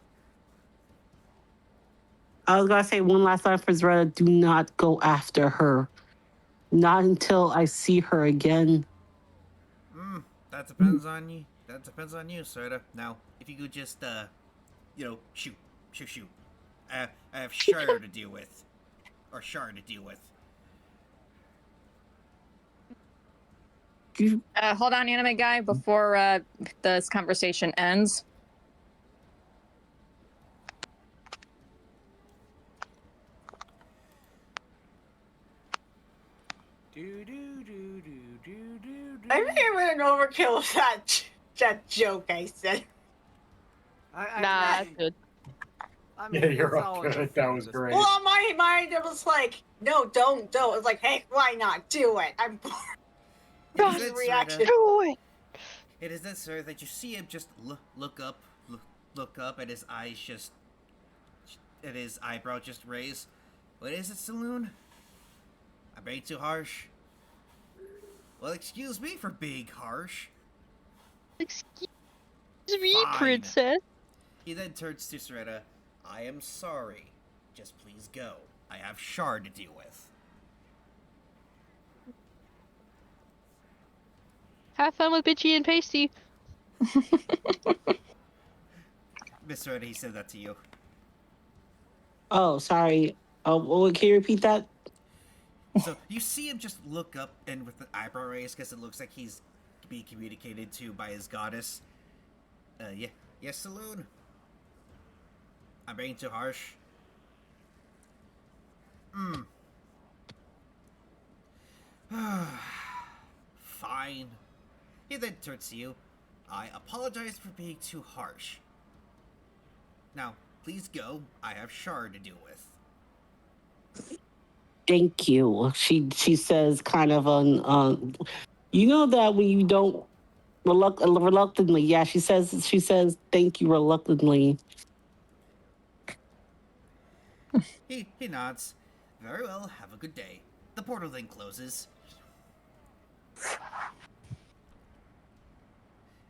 I was gonna say one last time for Ceretta, do not go after her. Not until I see her again.
That depends on you. That depends on you, Ceretta. Now, if you could just, shoot. I have Shar to deal with. Or Shar to deal with.
Hold on, anime guy, before this conversation ends.
I may have been an overkill of that joke I said.
I
Nah,
mean,
that's good.
I mean,
Yeah, you're
it's all in
okay.
good
That
fun
was
at this
great.
point.
Well, on my mind, it was like, no, don't. It's like, hey, why not? Do it. I'm bored.
It is
His
then,
reaction.
Ceretta.
Do it!
It is then, sir, that you see him just look up, and his eyes just, and his eyebrow just raise. What is it, Saloon? I'm being too harsh. Well, excuse me for being harsh.
Excuse me,
Fine.
princess.
He then turns to Ceretta. I am sorry. Just please go. I have Shar to deal with.
Have fun with Bitchy and Pasty.
Miss Ceretta, he said that to you.
Oh, sorry. Oh, well, can you repeat that?
So you see him just look up and with the eyebrow raised because it looks like he's being communicated to by his goddess. Yeah. Yes, Saloon? I'm being too harsh. Fine. He then turns to you. I apologize for being too harsh. Now, please go. I have Shar to deal with.
Thank you. She says kind of you know that when you don't reluctantly, yeah, she says thank you reluctantly.
He nods. Very well, have a good day. The portal then closes.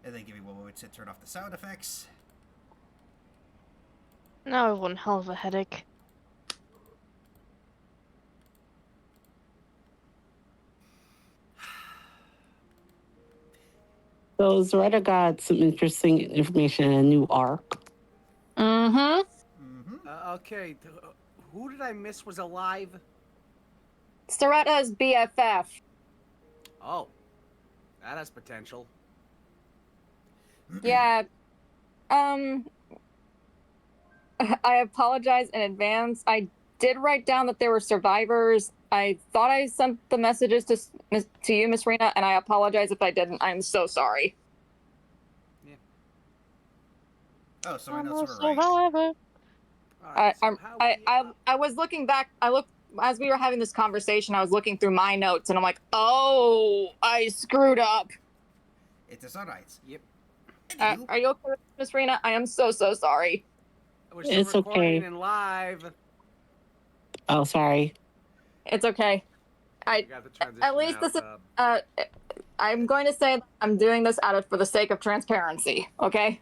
And then give me one moment to turn off the sound effects.
Now I have one hell of a headache.
So Zoretta got some interesting information in a new arc.
Mm-hmm.
Okay, who did I miss was alive?
Ceretta's BFF.
Oh, that has potential.
Yeah. I apologize in advance. I did write down that there were survivors. I thought I sent the messages to you, Miss Rena, and I apologize if I didn't. I'm so sorry.
Yeah.
Oh, so my
I'm
notes
a
were right.
survivor.
All right. So
I was looking back. I looked as we were having this conversation. I was looking through my notes, and I'm like, oh, I screwed up.
It is alright.
Yep.
Anywho,
Are you okay, Miss Rena? I am so sorry.
We're still
It's
recording
okay.
and live.
Oh, sorry.
It's okay.
We got the transition
At least
out,
this is. I'm going to say that I'm doing this for the sake of transparency. Okay.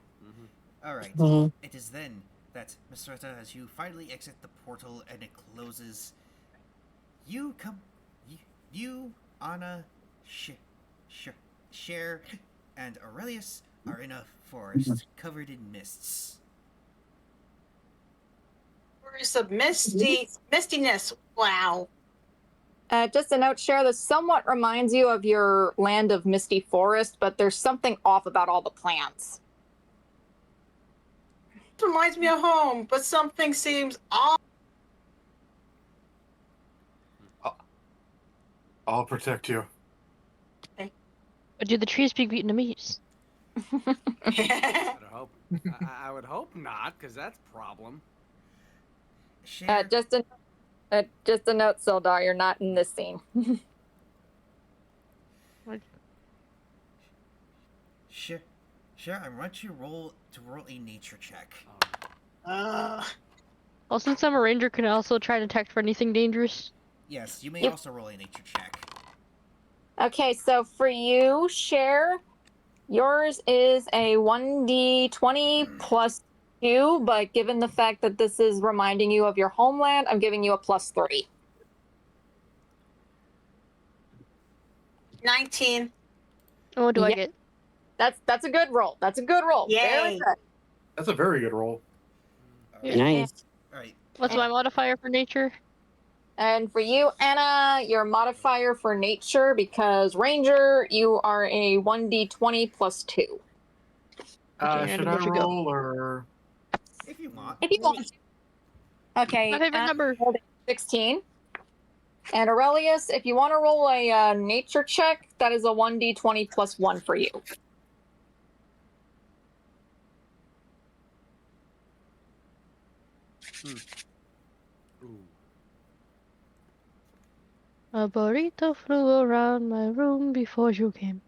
alright.
Mhm.
It is then that, Miss Ceretta, as you finally exit the portal and it closes, you, Anna, Shar, and Aurelius are in a forest covered in mists.
Where's the mistiness? Wow.
Just a note, Cher, this somewhat reminds you of your land of misty forest, but there's something off about all the plants.
It reminds me of home, but something seems off.
I'll protect you.
But do the trees speak Vietnamese?
I would hope not, because that's a problem.
Shar,
Just a note, Sildar, you're not in this scene.
Shar, I want you to roll a nature check.
Uh,
Well, since I'm a ranger, can I also try to detect for anything dangerous?
Yes, you may
Yep.
also roll a nature check.
Okay, so for you, Cher, yours is a 1d20 plus 2, but given the fact that this is reminding you of your homeland, I'm giving you a plus 3.
19.
And what do I
Yeah.
get?
That's a good roll. That's a good roll. Very
Yay.
good.
That's a very good roll.
Alright.
Nice.
Alright.
What's my modifier for nature?
And for you, Anna, your modifier for nature, because Ranger, you are a 1d20 plus 2.
Okay,
Should
and
I
nature go.
roll or?
If you want.
If you want. Okay.
My favorite
Anna
number.
rolled a 16. And Aurelius, if you want to roll a nature check, that is a 1d20 plus 1 for you.
Ooh.
A burrito flew around my room before you came.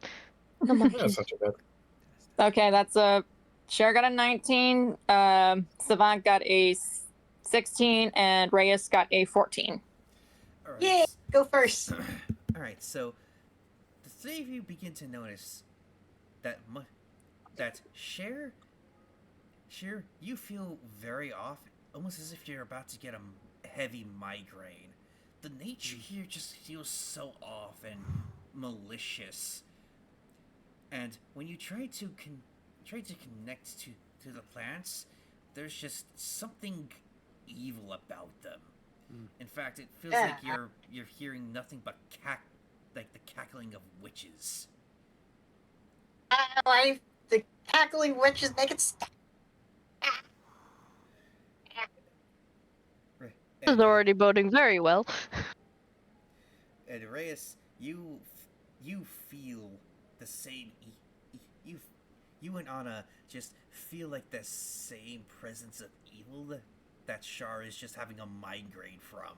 No
That's
munchies.
not too bad.
Okay, that's a... Cher got a 19, Savant got a 16, and Reyes got a 14.
All right.
Yay, go first.
All right. So the three of you begin to notice that that Cher, you feel very off, almost as if you're about to get a heavy migraine. The nature here just feels so off and malicious. And when you try to connect to the plants, there's just something evil about them. In fact, it feels like you're hearing nothing but like the cackling of witches.
The cackling witches make it stop.
This
And,
is already boding very well.
and Reyes, you feel the same. You and Anna just feel like the same presence of evil that Shar is just having a migraine from.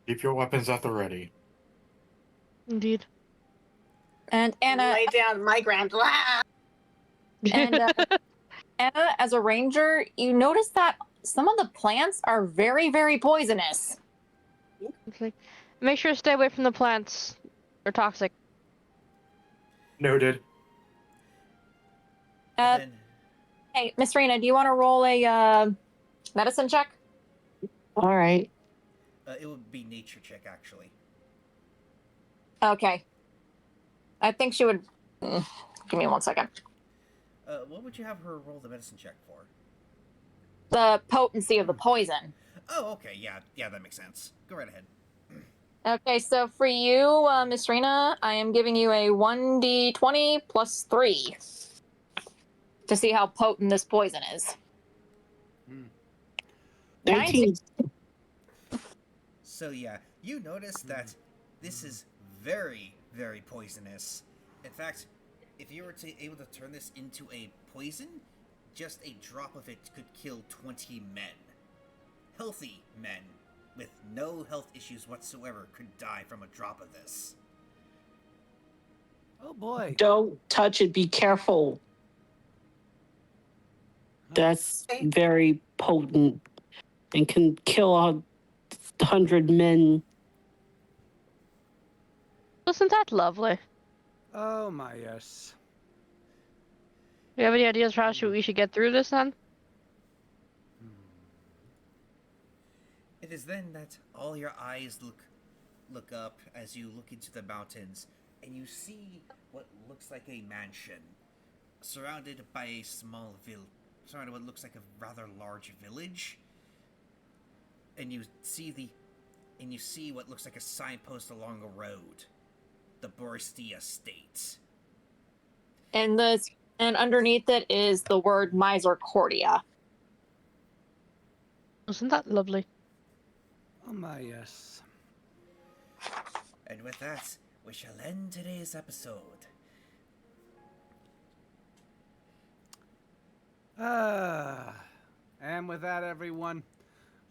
Keep your weapons at the ready.
Indeed.
And Anna,
Lay down my ground.
and Anna, as a ranger, you notice that some of the plants are very, very poisonous.
It's like, make sure to stay away from the plants. They're toxic.
Noted.
And then,
Hey, Miss Rena, do you want to roll a medicine check?
All right.
it would be nature check actually.
Okay. I think she would... give me 1 second.
What would you have her roll the medicine check for?
The potency of the poison.
Oh, okay, yeah, that makes sense. Go right ahead.
Okay, so for you, Miss Rena, I am giving you a 1d20 plus 3 to see how potent this poison is.
19.
So yeah, you notice that this is very, very poisonous. In fact, if you were able to turn this into a poison, just a drop of it could kill 20 men. Healthy men with no health issues whatsoever could die from a drop of this.
Oh boy.
Don't touch it. Be careful. That's very potent and can kill 100 men.
Wasn't that lovely?
Oh my yes.
Do you have any ideas for how we should get through this then?
It is then that all your eyes look up as you look into the mountains, and you see what looks like a mansion, surrounded by a small surrounded by what looks like a rather large village. And you see what looks like a signpost along a road, the Boristia Estate.
And underneath it is the word Misericordia.
Wasn't that lovely?
Oh my yes.
And with that, we shall end today's episode.
And with that, everyone,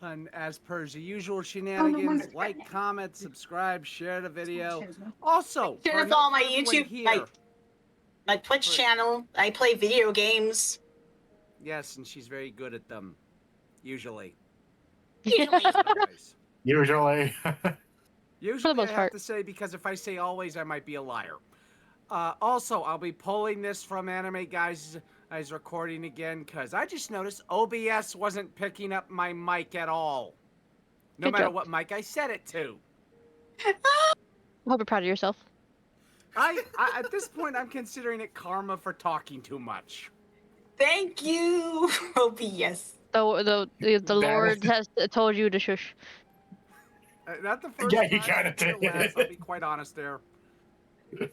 and as per the usual shenanigans, like, comment, subscribe, share the video. Also,
Share
for
all my
everyone
YouTube,
here,
my Twitch channel. I play video games.
yes, and she's very good at them, usually.
Usually.
Always.
Usually.
Usually, I
most
have
part.
to say, because if I say always, I might be a liar. Also, I'll be pulling this from Anime Guys' recording again, because I just noticed OBS wasn't picking up my mic at all. No
Good
matter
job.
what mic I set it to.
I hope you're proud of yourself.
I at this point, I'm considering it karma for talking too much.
Thank you, OBS.
The Lord has told you to shush.
Not the first
Yeah,
time,
he kinda
not the
did.
last, I'll be quite honest there.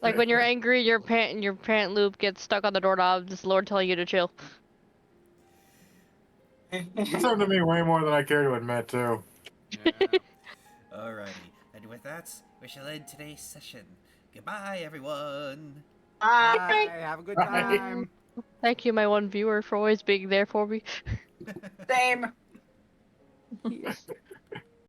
Like when you're angry, your pant loop gets stuck on the doorknob. This Lord telling you to chill.
It's happened to me way more than I care to admit, too.
Yeah.
Alrighty, and with that, we shall end today's session. Goodbye, everyone.
Bye. Have a good
Bye.
time.
Thank you, my one viewer, for always being there for me.
Same.
Yes.